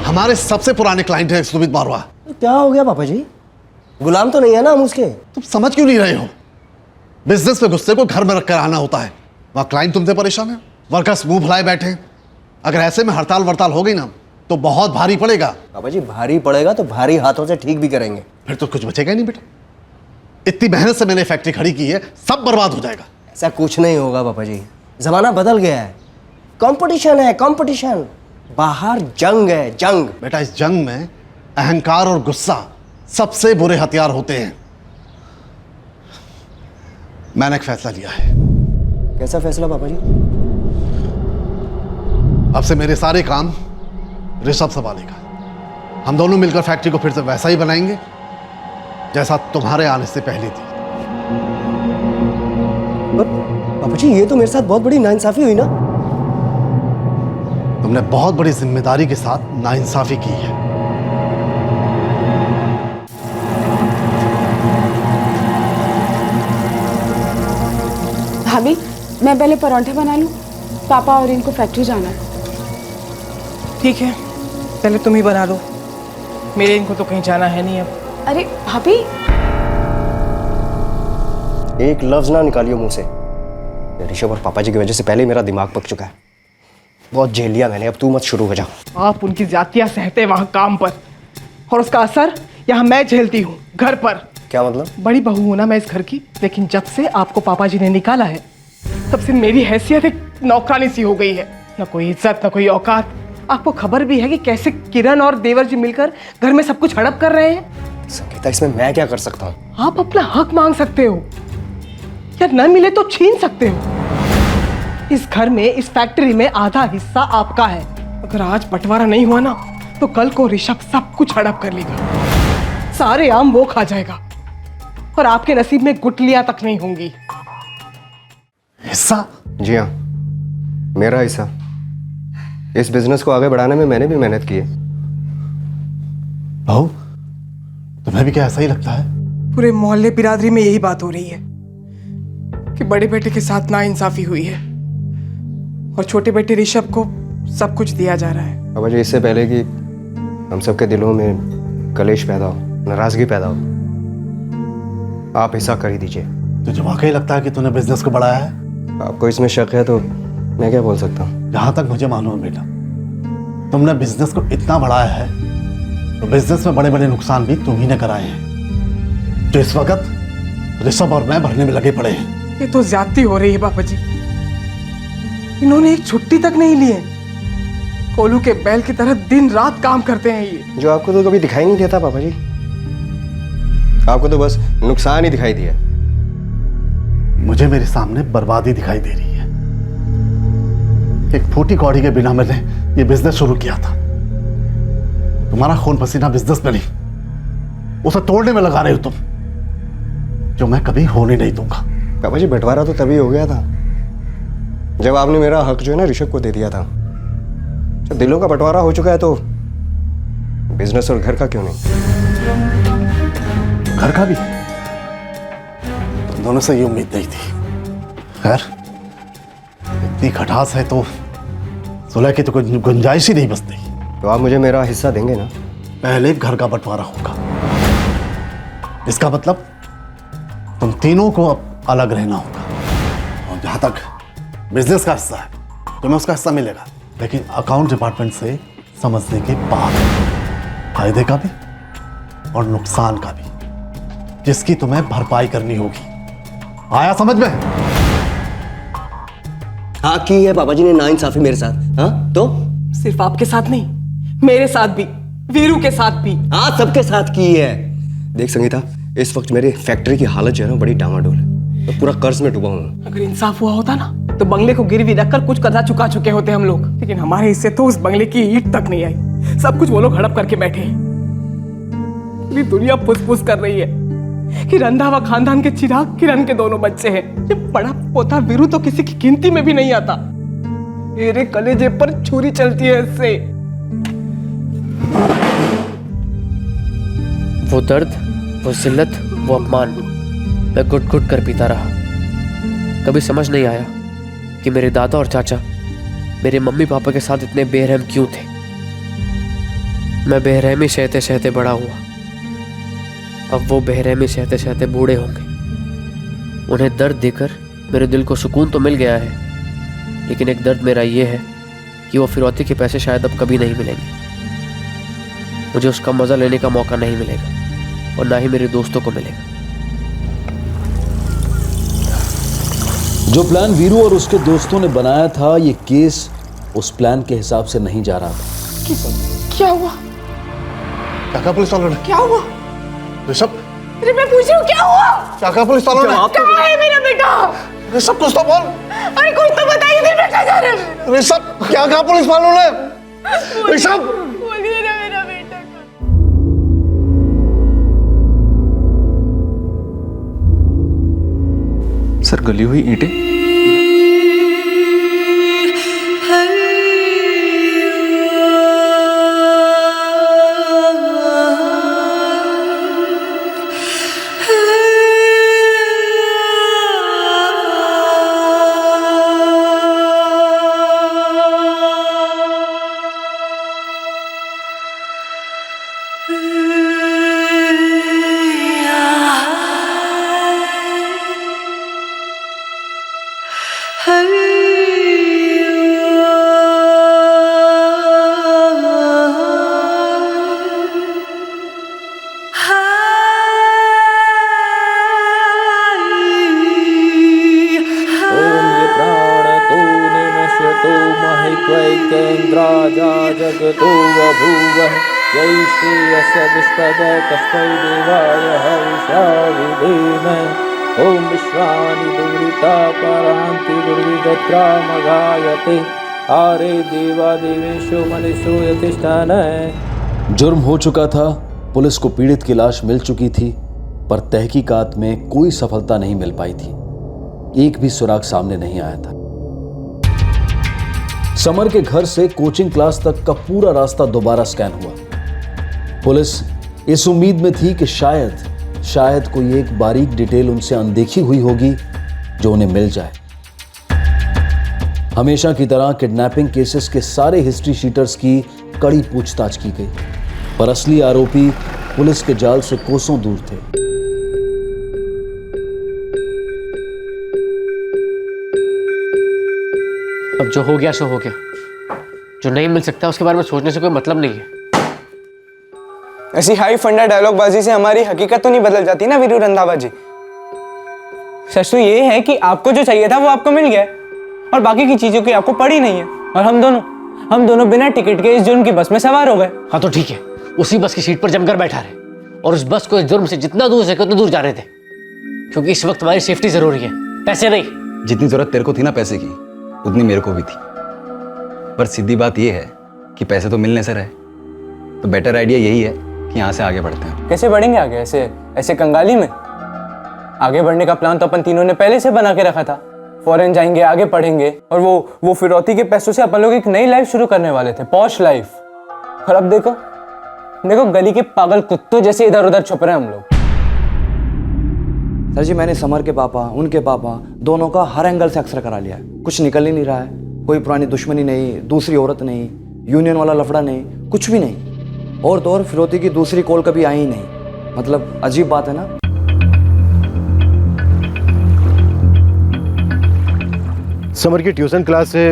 हमारे सबसे पुराने क्लाइंट हैं सुमित बारवा। क्या हो गया पापा जी? गुलाम तो नहीं है ना हम उसके? तुम समझ क्यों नहीं रहे हो? बिजनेस में गुस्से को घर में रखकर आना होता है। वहाँ क्लाइंट तुमसे परेशान है, वर्कर्स मुंह फुलाए बैठे हैं। अगर ऐसे में हड़ताल वड़ताल हो गई ना तो बहुत भारी पड़ेगा। पापा जी भारी पड़ेगा तो भारी हाथों से ठीक भी करेंगे। फिर तो कुछ बचेगा ही नहीं बेटा। इतनी मेहनत से मैंने फैक्ट्री खड़ी की है, सब बर्बाद हो जाएगा। ऐसा कुछ नहीं होगा पापा जी, जमाना बदल गया है। कंपटीशन है, कंपटीशन। बाहर जंग है, जंग। बेटा इस जंग में अहंकार और गुस्सा सबसे बुरे हथियार होते हैं। मैंने एक फैसला लिया है। कैसा फैसला पापा जी? अब से मेरे सारे काम ऋषभ संभालेगा। हम दोनों मिलकर फैक्ट्री को फिर से वैसा ही बनाएंगे जैसा तुम्हारे आने से पहले थी। पापा जी ये तो मेरे साथ बहुत बड़ी नाइंसाफी हुई ना। तुमने बहुत बड़ी जिम्मेदारी के साथ नाइंसाफी की है। भाभी, मैं पहले परांठे बना लूं, पापा और इनको फैक्ट्री जाना है। ठीक है, पहले तुम ही बना लो, मेरे इनको तो कहीं जाना है नहीं अब। अरे भाभी, एक लफ्ज ना निकालियो मुंह से। ऋषभ और पापा जी की वजह से पहले ही मेरा दिमाग पक चुका है। बहुत झेल लिया मैंने, अब तू मत शुरू हो जा। आप उनकी जातियां सहते वहां काम पर, और उसका असर यहाँ मैं झेलती हूँ घर पर। क्या मतलब? बड़ी बहू हूं ना मैं इस घर की, लेकिन जब से आपको पापा जी ने निकाला है तब से मेरी हैसियत एक नौकरानी सी हो गई है। ना कोई इज्जत, ना कोई औकात। आपको खबर भी है कि कैसे किरण और देवर जी मिलकर घर में सब कुछ हड़प कर रहे हैं। संगीता, इसमें मैं क्या कर सकता हूँ? आप अपना हक मांग सकते हो, या न मिले तो छीन सकते हो। इस घर में, इस फैक्ट्री में आधा हिस्सा आपका है। अगर आज बंटवारा नहीं हुआ ना तो कल को ऋषभ सब कुछ हड़प कर लेगा, सारे आम वो खा जाएगा और आपके नसीब में गुटलियां तक नहीं होंगी। हिस्सा? जी हाँ, मेरा हिस्सा। इस बिजनेस को आगे बढ़ाने में मैंने भी मेहनत की है। बहू, तुम्हें भी क्या ऐसा ही लगता है? पूरे मोहल्ले बिरादरी में यही बात हो रही है कि बड़े बेटे के साथ नाइंसाफी हुई है और छोटे बेटे ऋषभ को सब कुछ दिया जा रहा है। पापा जी, इससे पहले कि हम सबके दिलों में कलेश पैदा हो, नाराजगी पैदा हो, आप हिस्सा कर ही दीजिए। तुझे वाकई लगता है कि तूने बिजनेस को बढ़ाया है? आपको इसमें शक है तो मैं क्या बोल सकता हूँ? जहां तक मुझे मालूम है बेटा, तुमने बिजनेस को इतना बढ़ाया है तो बिजनेस में बड़े बड़े नुकसान भी तुम ही ने कराए हैं, जो इस वक्त ऋषभ और मैं भरने में लगे पड़े हैं। ये तो ज्यादती हो रही है पापा जी। इन्होंने एक छुट्टी तक नहीं ली है। कोलू के बैल की तरह दिन रात काम करते हैं ये। जो आपको तो कभी दिखाई नहीं देता पापा जी, आपको तो बस नुकसान ही दिखाई दिया। मुझे मेरे सामने बर्बादी दिखाई दे रही है। एक फूटी कौड़ी के बिना मैंने ये बिजनेस शुरू किया था। तुम्हारा खून पसीना बिजनेस में नहीं, उसे तोड़ने में लगा रहे हो तुम, जो मैं कभी होने नहीं दूंगा। पापा जी, बंटवारा तो तभी हो गया था जब आपने मेरा हक जो है ना ऋषभ को दे दिया था। जब दिलों का बंटवारा हो चुका है तो बिजनेस और घर का क्यों नहीं? घर का भी? तुम दोनों से ये उम्मीद नहीं थी। खैर, इतनी खटास है तो सुलह की तो कोई गुंजाइश ही नहीं बचती। तो आप मुझे मेरा हिस्सा देंगे ना? पहले घर का बंटवारा होगा। इसका मतलब तुम तीनों को अब अलग रहना होगा। और जहां तक बिजनेस का हिस्सा है, तुम्हें उसका हिस्सा मिलेगा, लेकिन अकाउंट डिपार्टमेंट से समझने के बाद, फायदे का भी और नुकसान का भी, जिसकी तुम्हें भरपाई करनी होगी। आया समझ में? हाँ की है पापा जी ने नाइंसाफी मेरे साथ। हाँ तो सिर्फ आपके साथ नहीं, मेरे साथ भी, वीरू के साथ भी। हाँ सबके साथ की है। देख संगीता, इस वक्त मेरी फैक्ट्री की हालत जो है ना बड़ी डामाडोल है, तो पूरा कर्ज में डूबा हूँ। अगर इंसाफ हुआ होता ना तो बंगले को गिरवी रखकर कुछ कर्जा चुका चुके होते हम लोग, लेकिन हमारे हिस्से तो उस बंगले की ईंट तक नहीं आई। सब कुछ वो लोग हड़प करके बैठे हैं। पूरी दुनिया फुस-फुस कर रही है कि रंधावा खानदान के चिराग किरण के दोनों बच्चे हैं। ये बड़ा पोता वीरू तो किसी की गिनती में भी नहीं आता। मेरे कलेजे पर छुरी चलती है इससे। वो दर्द, वो जिल्लत, वो अपमान मैं घुट घुट कर पीता रहा। कभी समझ नहीं आया कि मेरे दादा और चाचा मेरे मम्मी पापा के साथ इतने बेरहम क्यों थे। मैं बेरहमी सहते सहते बड़ा हुआ। अब वो बेरहमी सहते सहते बूढ़े होंगे। उन्हें दर्द देकर मेरे दिल को सुकून तो मिल गया है, लेकिन एक दर्द मेरा ये है कि वो फिरौती के पैसे शायद अब कभी नहीं मिलेंगे। मुझे उसका मज़ा लेने का मौका नहीं मिलेगा और ना ही मेरे दोस्तों को मिलेगा। जो प्लान वीरू और उसके दोस्तों ने बनाया था, ये केस उस प्लान के हिसाब से नहीं जा रहा था। क्या हुआ? क्या पुलिस वालों ने? क्या हुआ? ऋषभ, अरे मैं पूछ रही हूँ क्या हुआ? क्या पुलिस वालों ने? कहाँ है मेरा बेटा? ऋषभ कुछ तो बोल। अरे कुछ तो बताइए, बेटा कहाँ जा रहा है? ऋषभ क्या कहा पुलिस वालों ने? ऋषभ बोल दे ना मेरा बेटा। सर गली हुई ईंटें। जगतो बभूव जय श्रेयस दुष्पद तस्मै देवाय हविषा विधेम ओम विश्वानि दुरिता परान्ति दुर्विदत्रा मगायते आरे देवा देवेशो मनीषो यतिष्ठान। जुर्म हो चुका था, पुलिस को पीड़ित की लाश मिल चुकी थी, पर तहकीकात में कोई सफलता नहीं मिल पाई थी। एक भी सुराग सामने नहीं आया था। समर के घर से कोचिंग क्लास तक का पूरा रास्ता दोबारा स्कैन हुआ। पुलिस इस उम्मीद में थी कि शायद कोई एक बारीक डिटेल उनसे अनदेखी हुई होगी जो उन्हें मिल जाए। हमेशा की तरह किडनैपिंग केसेस के सारे हिस्ट्री शीटर्स की कड़ी पूछताछ की गई, पर असली आरोपी पुलिस के जाल से कोसों दूर थे। अब जो हो गया सो हो गया। जो नहीं मिल सकता उसके बारे में सोचने से कोई मतलब नहीं है। ऐसी हाई फंडा डायलॉग बाजी से हमारी हकीकत तो नहीं बदल जाती ना वीरू रंधावा जी। सच तो ये है कि आपको जो चाहिए था वो आपको मिल गया और बाकी की चीजों की आपको पड़ी नहीं है, और हम दोनों बिना टिकट के इस जुर्म की बस में सवार हो गए। हाँ तो ठीक है, उसी बस की सीट पर जमकर बैठा रहे और उस बस को इस जुर्म से जितना दूर सके उतना दूर जा रहे थे, क्योंकि इस वक्त हमारी सेफ्टी जरूरी है, पैसे नहीं। जितनी जरूरत तेरे को थी ना पैसे की, उतनी मेरे को भी थी। पर सीधी बात यह है कि पैसे तो मिलने से रहे, तो बेटर आइडिया यही है कि यहाँ से आगे बढ़ते हैं। कैसे बढ़ेंगे आगे? ऐसे कंगाली में? आगे बढ़ने का प्लान तो अपन तीनों ने पहले से बना के रखा था। फॉरेन जाएंगे, आगे पढ़ेंगे, और वो फिरौती के पैसों से अपन लोग एक नई लाइफ शुरू करने वाले थे, पॉश लाइफ। और अब देखो गली के पागल कुत्तों जैसे इधर उधर छुप रहे हैं हम लोग। सर जी, मैंने समर के पापा, उनके पापा, दोनों का हर एंगल से एक्सरे करा लिया है, कुछ निकल ही नहीं रहा है। कोई पुरानी दुश्मनी नहीं, दूसरी औरत नहीं, यूनियन वाला लफड़ा नहीं, कुछ भी नहीं। और तो और फिरौती की दूसरी कॉल कभी आई ही नहीं। मतलब अजीब बात है ना। समर की ट्यूशन क्लास से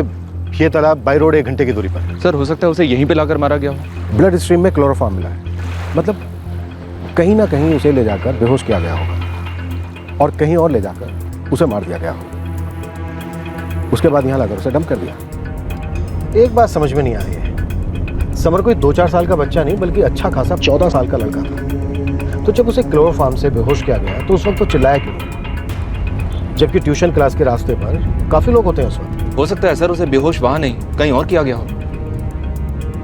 ये तालाब बाई रोड 1 घंटे की दूरी पर। सर हो सकता है उसे यहीं पे लाकर मारा गया हो। ब्लड स्ट्रीम में क्लोरोफॉर्म मिला है, मतलब कहीं ना कहीं उसे ले जाकर बेहोश किया गया होगा और कहीं और ले जाकर उसे मार दिया गया होगा। उसके बाद यहाँ लाकर उसे डंप कर दिया। एक बात समझ में नहीं आ रही है, समर कोई 2-4 साल का बच्चा नहीं बल्कि अच्छा खासा 14 साल का लड़का था। तो जब उसे क्लोरोफार्म से बेहोश किया गया तो उस वक्त तो चिल्लाया क्यों, जबकि ट्यूशन क्लास के रास्ते पर काफी लोग होते हैं उस वक्त। हो सकता है सर उसे बेहोश वहां नहीं कहीं और किया गया हो।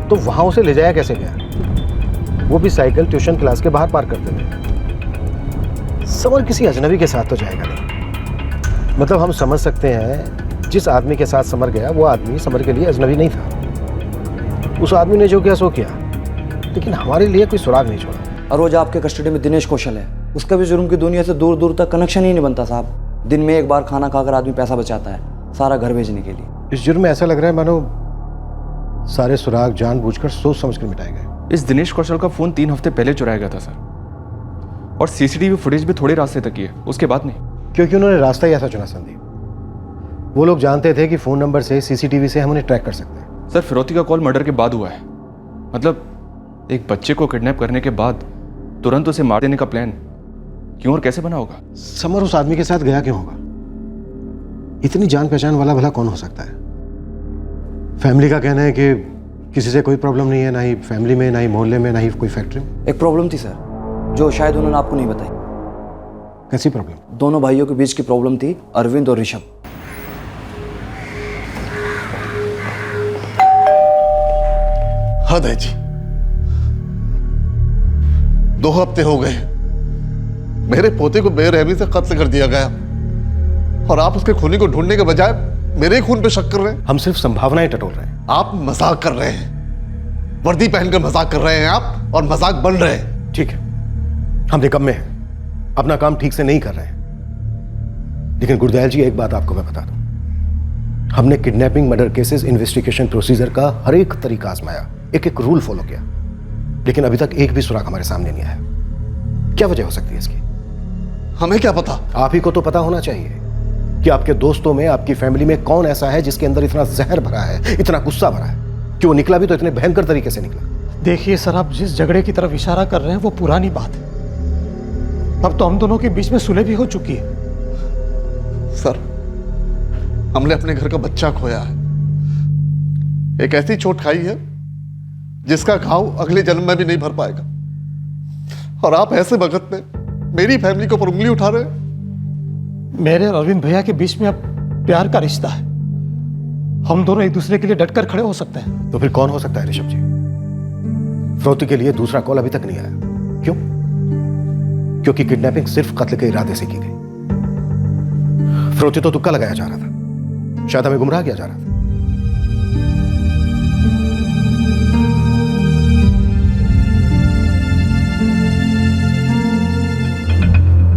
तो वहां उसे ले जाया कैसे गया, वो भी साइकिल ट्यूशन क्लास के बाहर पार्क करते हुए। समर किसी अजनबी के साथ तो जाएगा नहीं। मतलब हम समझ सकते हैं जिस आदमी के साथ समर गया वो आदमी समर के लिए अजनबी नहीं था। उस आदमी ने जो किया सो किया, लेकिन हमारे लिए कोई सुराग नहीं छोड़ा। और वो जो आपके कस्टडी में दिनेश कौशल है, उसका भी जुर्म की दुनिया से दूर दूर तक कनेक्शन ही नहीं बनता साहब। दिन में एक बार खाना खाकर आदमी पैसा बचाता है सारा घर भेजने के लिए। इस जुर्म में ऐसा लग रहा है मानो सारे सुराग जानबूझकर सोच समझकर मिटाए गए। इस दिनेश कौशल का फोन 3 हफ्ते पहले चुराया गया था सर, और सीसीटीवी फुटेज भी थोड़े रास्ते तक ही है, उसके बाद नहीं। क्योंकि उन्होंने रास्ता ही ऐसा चुना संदीप। वो लोग जानते थे कि फोन नंबर से सीसीटीवी से हम उन्हें ट्रैक कर सकते हैं। सर फिरौती का कॉल मर्डर के बाद हुआ है, मतलब एक बच्चे को किडनैप करने के बाद तुरंत उसे मार देने का प्लान क्यों और कैसे बना होगा? समर उस आदमी के साथ गया क्यों होगा? इतनी जान पहचान वाला भला कौन हो सकता है? फैमिली का कहना है कि किसी से कोई प्रॉब्लम नहीं है, ना ही फैमिली में, ना ही मोहल्ले में, ना ही कोई फैक्ट्री में। एक प्रॉब्लम थी सर जो शायद उन्होंने आपको नहीं बताई। कैसी प्रॉब्लम? दोनों भाइयों के बीच की प्रॉब्लम थी, अरविंद और ऋषभ। हद है जी, 2 हफ्ते हो गए मेरे पोते को बेरहमी से कत्ल कर दिया गया और आप उसके खूनी को ढूंढने के बजाय मेरे खून पे शक कर रहे हैं। हम सिर्फ संभावनाएं टटोल रहे हैं। आप मजाक कर रहे हैं, वर्दी पहनकर मजाक कर रहे हैं आप, और मजाक बन रहे हैं। ठीक है, हम निकम्मे हैं, अपना काम ठीक से नहीं कर रहे हैं। लेकिन गुरदयाल जी, एक बात आपको मैं बता दूं, हमने kidnapping murder cases investigation procedure का हर एक तरीका आजमाया, एक एक रूल फॉलो किया, लेकिन अभी तक एक भी सुराग हमारे सामने नहीं आया। क्या वजह हो सकती है इसकी? हमें क्या पता? आप ही को तो पता होना चाहिए कि आपके दोस्तों में, आपकी फैमिली में कौन ऐसा है जिसके अंदर इतना जहर भरा है, इतना गुस्सा भरा है कि वो निकला भी तो इतने भयंकर तरीके से निकला। देखिए सर, आप जिस झगड़े की तरफ इशारा कर रहे हैं वो पुरानी बात है। अब तो हम दोनों के बीच में सुलह भी हो चुकी है। सर, हमने अपने घर का बच्चा खोया है, एक ऐसी चोट खाई है जिसका घाव अगले जन्म में भी नहीं भर पाएगा, और आप ऐसे वक्त में मेरी फैमिली के ऊपर उंगली उठा रहे हैं। मेरे और अरविंद भैया के बीच में अब प्यार का रिश्ता है, हम दोनों एक दूसरे के लिए डटकर खड़े हो सकते हैं। तो फिर कौन हो सकता है ऋषभ जी? फिरौती के लिए दूसरा कॉल अभी तक नहीं आया। क्यों? क्योंकि किडनैपिंग सिर्फ कत्ल के इरादे से की गई। फिरौती तो तुक्का लगाया जा रहा था, शायद हमें गुमराह किया जा रहा था।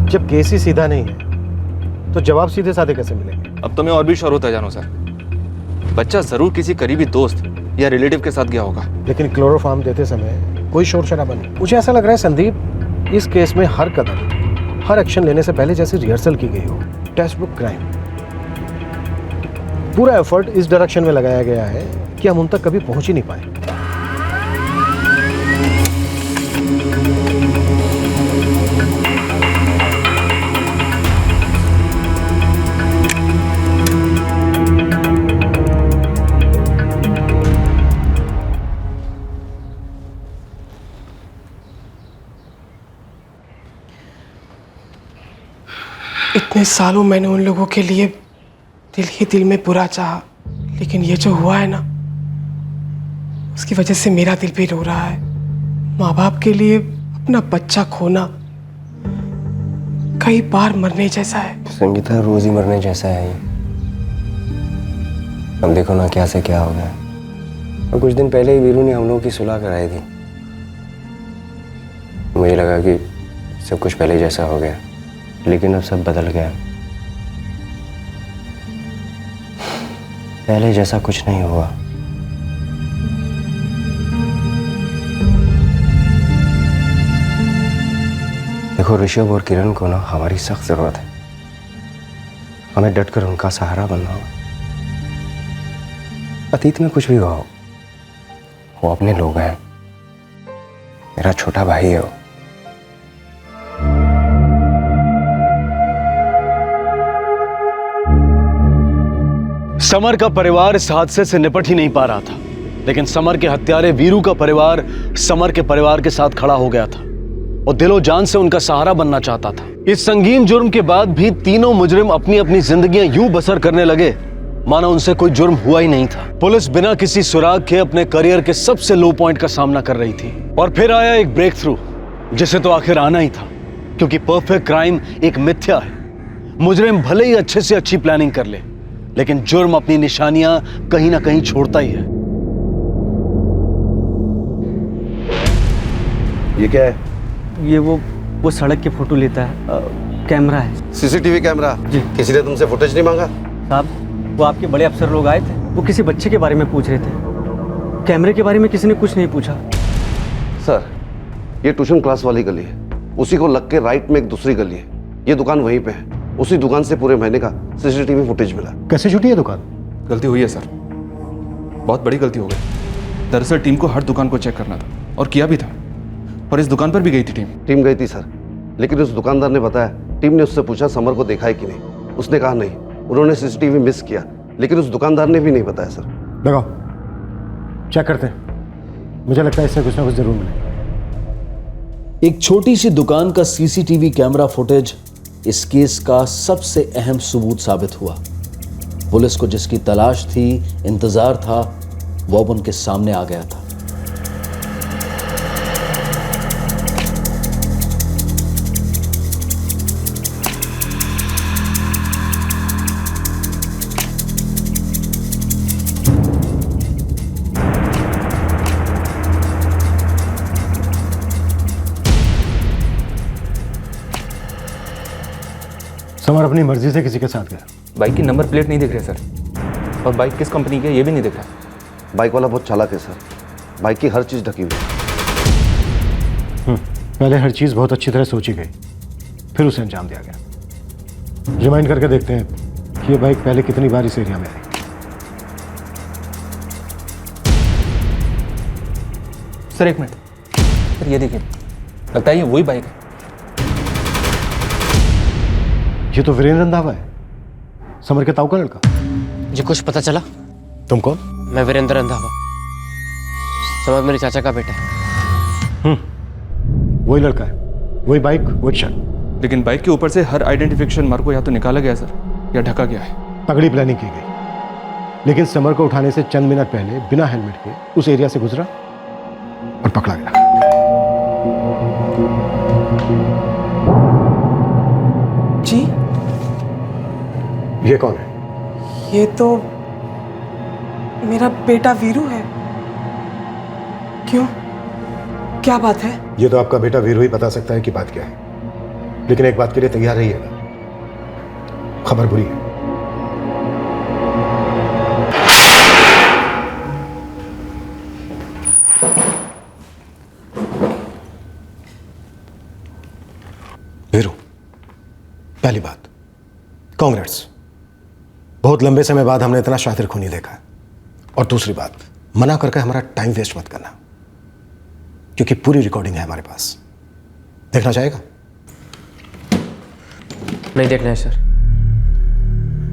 जब केस ही सीधा नहीं है तो जवाब सीधे साधे कैसे मिलेंगे? अब तो मैं और भी श्योर होता जानो सर, बच्चा जरूर किसी करीबी दोस्त या रिलेटिव के साथ गया होगा। लेकिन क्लोरोफार्म देते समय कोई शोर शराबा नहीं। मुझे ऐसा लग रहा है संदीप, इस केस में हर कदम, हर एक्शन लेने से पहले जैसे रिहर्सल की गई हो, टेक्स्ट बुक क्राइम। पूरा एफर्ट इस डायरेक्शन में लगाया गया है कि हम उन तक कभी पहुंच ही नहीं पाए। इतने सालों मैंने उन लोगों के लिए दिल ही दिल में बुरा चाहा, लेकिन ये जो हुआ है ना, उसकी वजह से मेरा दिल भी रो रहा है। माँ बाप के लिए अपना बच्चा खोना कई बार मरने जैसा है। संगीता, रोज ही मरने जैसा है ये। अब देखो ना क्या से क्या हो गया। और कुछ दिन पहले ही वीरू ने हम लोगों की सुलह कराई थी। मुझे लगा कि सब कुछ पहले जैसा हो गया, लेकिन अब सब बदल गया। पहले जैसा कुछ नहीं हुआ। देखो, ऋषभ और किरण को ना हमारी सख्त जरूरत है। हमें डटकर उनका सहारा बनना होगा। अतीत में कुछ भी हुआ हो, वो अपने लोग हैं। मेरा छोटा भाई है वो। समर का परिवार इस हादसे से निपट ही नहीं पा रहा था, लेकिन समर के हत्यारे वीरू का परिवार समर के परिवार के साथ खड़ा हो गया था और दिलो जान से उनका सहारा बनना चाहता था। इस संगीन जुर्म के बाद भी तीनों मुजरिम अपनी अपनी जिंदगियां यूं बसर करने लगे मानो उनसे कोई जुर्म हुआ ही नहीं था। पुलिस बिना किसी सुराग के अपने करियर के सबसे लो पॉइंट का सामना कर रही थी और फिर आया एक ब्रेक थ्रू, जिसे तो आखिर आना ही था, क्योंकि परफेक्ट क्राइम एक मिथ्या है। मुजरिम भले ही अच्छे से अच्छी प्लानिंग कर ले, लेकिन जुर्म अपनी निशानियां कहीं ना कहीं छोड़ता ही है। ये क्या है? ये वो सड़क की फोटो लेता है, कैमरा है। CCTV camera? जी। किसी ने तुमसे फुटेज नहीं मांगा? साहब, वो आपके बड़े अफसर लोग आए थे, वो किसी बच्चे के बारे में पूछ रहे थे, कैमरे के बारे में किसी ने कुछ नहीं पूछा। सर, ये ट्यूशन क्लास वाली गली है, उसी को लग के राइट में एक दूसरी गली है, ये दुकान वहीं पे है। उसी दुकान से पूरे महीने का सीसीटीवी फुटेज मिला। कैसे छूटी है दुकान? गलती हुई है सर, बहुत बड़ी गलती हो गई। दरअसल टीम को हर दुकान को चेक करना था और किया भी था, और इस दुकान पर भी गई थी टीम गई थी सर, लेकिन उस दुकानदार ने बताया, टीम ने उससे पूछा समर को देखा है कि नहीं, उसने कहा नहीं। उन्होंने सीसीटीवी मिस किया, लेकिन उस दुकानदार ने भी नहीं बताया सर। लगाओ, चेक करते हैं, मुझे लगता है इससे कुछ ना कुछ जरूर मिलेगा। एक छोटी सी दुकान का सीसीटीवी कैमरा फुटेज इस केस का सबसे अहम सबूत साबित हुआ। पुलिस को जिसकी तलाश थी, इंतजार था, वो अब उनके सामने आ गया था। समर अपनी मर्जी से किसी के साथ गया। बाइक की नंबर प्लेट नहीं दिख रही सर, और बाइक किस कंपनी की है ये भी नहीं दिख रहा। बाइक वाला बहुत चालाक है सर, बाइक की हर चीज ढकी हुई है। पहले हर चीज बहुत अच्छी तरह सोची गई, फिर उसे अंजाम दिया गया। रिमाइंड करके देखते हैं कि ये बाइक पहले कितनी बार इस एरिया में आई। सर एक मिनट, सर ये देखिए, लगता है ये वही बाइक है। ये तो वीरेंद्र रंधावा है, समर के ताऊ का लड़का। जी कुछ पता चला? तुम कौन? मैं वीरेंद्र रंधावा, समर मेरे चाचा का बेटा है। वही लड़का है, वही बाइक, वही शर्ट। लेकिन बाइक के ऊपर से हर आइडेंटिफिकेशन मार्क को या तो निकाला गया सर, या ढका गया है। तगड़ी प्लानिंग की गई, लेकिन समर को उठाने से चंद मिनट पहले बिना हेलमेट के उस एरिया से गुजरा और पकड़ा गया। जी, ये कौन है? ये तो मेरा बेटा वीरू है। क्यों, क्या बात है? ये तो आपका बेटा वीरू ही बता सकता है कि बात क्या है, लेकिन एक बात के लिए तैयार रहिएगा, खबर बुरी है। वीरू, पहली बात, कांग्रेट्स, बहुत लंबे समय बाद हमने इतना शातिर खूनी देखा है। और दूसरी बात, मना करके हमारा टाइम वेस्ट मत करना, क्योंकि पूरी रिकॉर्डिंग है हमारे पास। देखना चाहेगा? नहीं देखना है सर,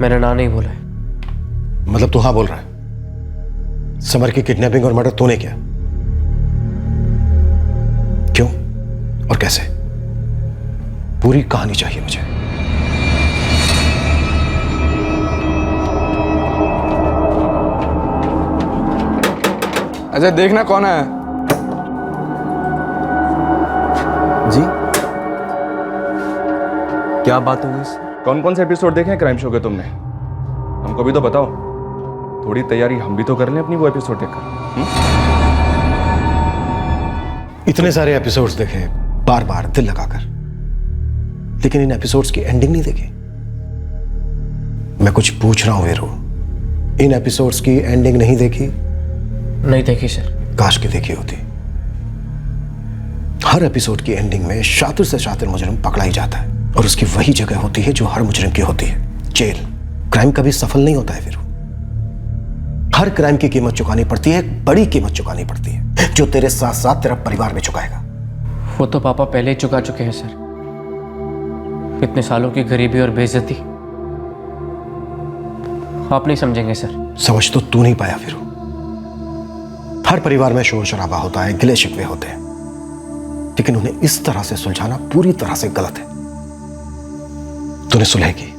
मैंने ना नहीं बोला है। मतलब तू हाँ बोल रहा है? समर की किडनैपिंग और मर्डर तूने किया? क्यों और कैसे? पूरी कहानी चाहिए मुझे। अच्छा देखना कौन है। जी क्या बात हो गई? कौन कौन से एपिसोड देखे हैं क्राइम शो के तुमने? हमको भी तो बताओ, थोड़ी तैयारी हम भी तो कर लें अपनी वो एपिसोड देखकर। इतने सारे एपिसोड्स देखे बार बार दिल लगाकर, लेकिन इन एपिसोड्स की एंडिंग नहीं देखी। मैं कुछ पूछ रहा हूं वीरू, इन एपिसोड्स की एंडिंग नहीं देखी? नहीं देखी सर। काश की देखी होती। हर एपिसोड की एंडिंग में शातिर से शातिर मुजरिम पकड़ा ही जाता है, और उसकी वही जगह होती है जो हर मुजरिम की होती है, जेल। क्राइम कभी सफल नहीं होता है वीरू। हर क्राइम की कीमत चुकानी पड़ती है, एक बड़ी कीमत चुकानी पड़ती है, जो तेरे साथ साथ तेरा परिवार भी चुकाएगा। वो तो पापा पहले ही चुका चुके हैं सर। इतने सालों की गरीबी और बेइज्जती, आप नहीं समझेंगे सर। समझ तो तू नहीं पाया फिर। हर परिवार में शोर शराबा होता है, गिले शिकवे होते हैं, लेकिन उन्हें इस तरह से सुलझाना पूरी तरह से गलत है। तूने सुलह की,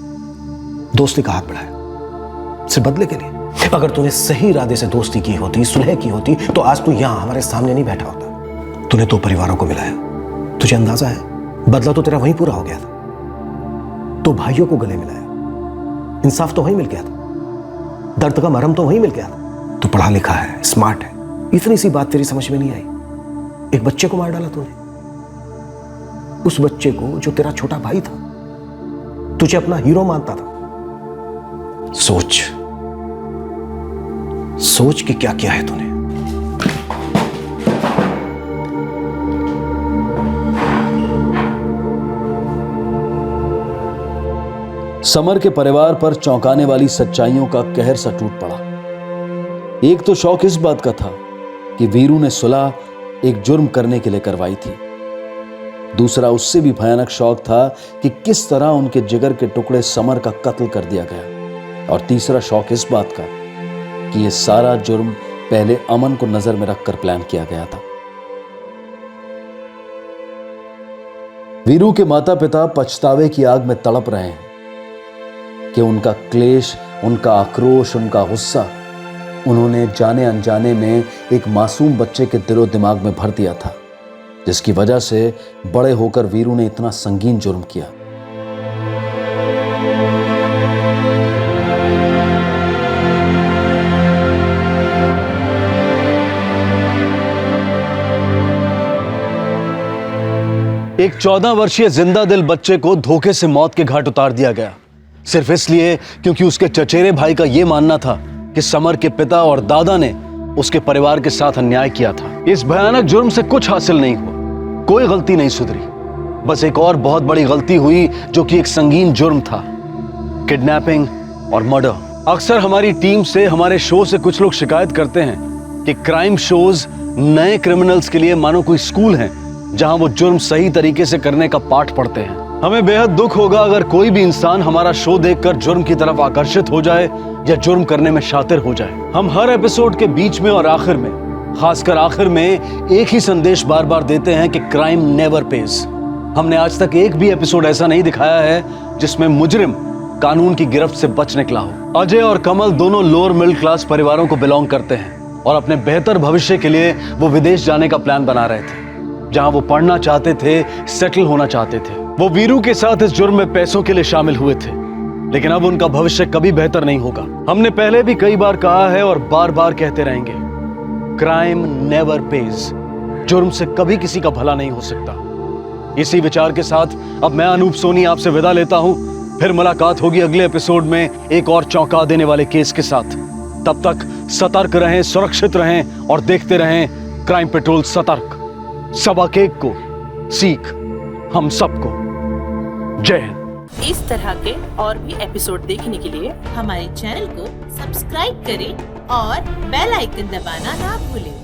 दोस्ती का हाथ बढ़ाया सिर्फ बदले के लिए। अगर तूने सही इरादे से दोस्ती की होती, सुलह की होती, तो आज तू यहां हमारे सामने नहीं बैठा होता। तूने दो परिवारों को मिलाया, तुझे अंदाजा है बदला तो तेरा वहीं पूरा हो गया था। तो भाइयों को गले मिलाया, इंसाफ तो वहीं मिल गया था, दर्द का मरहम तो वहीं मिल गया था। तू पढ़ा लिखा है, स्मार्ट है, इतनी सी बात तेरी समझ में नहीं आई। एक बच्चे को मार डाला तूने, उस बच्चे को जो तेरा छोटा भाई था, तुझे अपना हीरो मानता था। सोच सोच कि क्या किया है तूने। समर के परिवार पर चौंकाने वाली सच्चाइयों का कहर सा टूट पड़ा। एक तो शौक इस बात का था कि वीरू ने सुलह एक जुर्म करने के लिए करवाई थी। दूसरा उससे भी भयानक शौक था कि किस तरह उनके जिगर के टुकड़े समर का कत्ल कर दिया गया। और तीसरा शौक इस बात का कि यह सारा जुर्म पहले अमन को नजर में रखकर प्लान किया गया था। वीरू के माता पिता पछतावे की आग में तड़प रहे हैं कि उनका क्लेश, उनका आक्रोश, उनका गुस्सा उन्होंने जाने अनजाने में एक मासूम बच्चे के दिलो दिमाग में भर दिया था, जिसकी वजह से बड़े होकर वीरू ने इतना संगीन जुर्म किया। एक 14 वर्षीय जिंदा दिल बच्चे को धोखे से मौत के घाट उतार दिया गया, सिर्फ इसलिए क्योंकि उसके चचेरे भाई का यह मानना था कि समर के पिता और दादा ने उसके परिवार के साथ अन्याय किया था। इस भयानक जुर्म से कुछ हासिल नहीं हुआ, कोई गलती नहीं सुधरी, बस एक और बहुत बड़ी गलती हुई जो कि एक संगीन जुर्म था, किडनैपिंग और मर्डर। अक्सर हमारी टीम से, हमारे शो से कुछ लोग शिकायत करते हैं कि क्राइम शोज नए क्रिमिनल्स के लिए मानो कोई स्कूल है जहां वो जुर्म सही तरीके से करने का पाठ पढ़ते हैं। हमें बेहद दुख होगा अगर कोई भी इंसान हमारा शो देखकर जुर्म की तरफ आकर्षित हो जाए या जुर्म करने में शातिर हो जाए। हम हर एपिसोड के बीच में और आखिर में, खासकर आखिर में, एक ही संदेश बार बार देते हैं कि क्राइम नेवर पेज। हमने आज तक एक भी एपिसोड ऐसा नहीं दिखाया है जिसमें मुजरिम कानून की गिरफ्त से बच निकला हो। अजय और कमल दोनों लोअर मिडिल क्लास परिवारों को बिलोंग करते हैं और अपने बेहतर भविष्य के लिए वो विदेश जाने का प्लान बना रहे थे, जहां वो पढ़ना चाहते थे, सेटल होना चाहते थे। वो वीरू के साथ इस जुर्म में पैसों के लिए शामिल हुए थे, लेकिन अब उनका भविष्य कभी बेहतर नहीं होगा। हमने पहले भी कई बार कहा है और बार बार कहते रहेंगे, क्राइम नेवर पेज। जुर्म से कभी किसी का भला नहीं हो सकता। इसी विचार के साथ अब मैं अनूप सोनी आपसे विदा लेता हूं। फिर मुलाकात होगी अगले एपिसोड में एक और चौंका देने वाले केस के साथ। तब तक सतर्क रहें, सुरक्षित रहें और देखते रहें क्राइम पेट्रोल सतर्क। सबा केक को सीख हम सबको। जय हिंद। इस तरह के और भी एपिसोड देखने के लिए हमारे चैनल को सब्सक्राइब करें और बेल आइकन दबाना ना भूलें।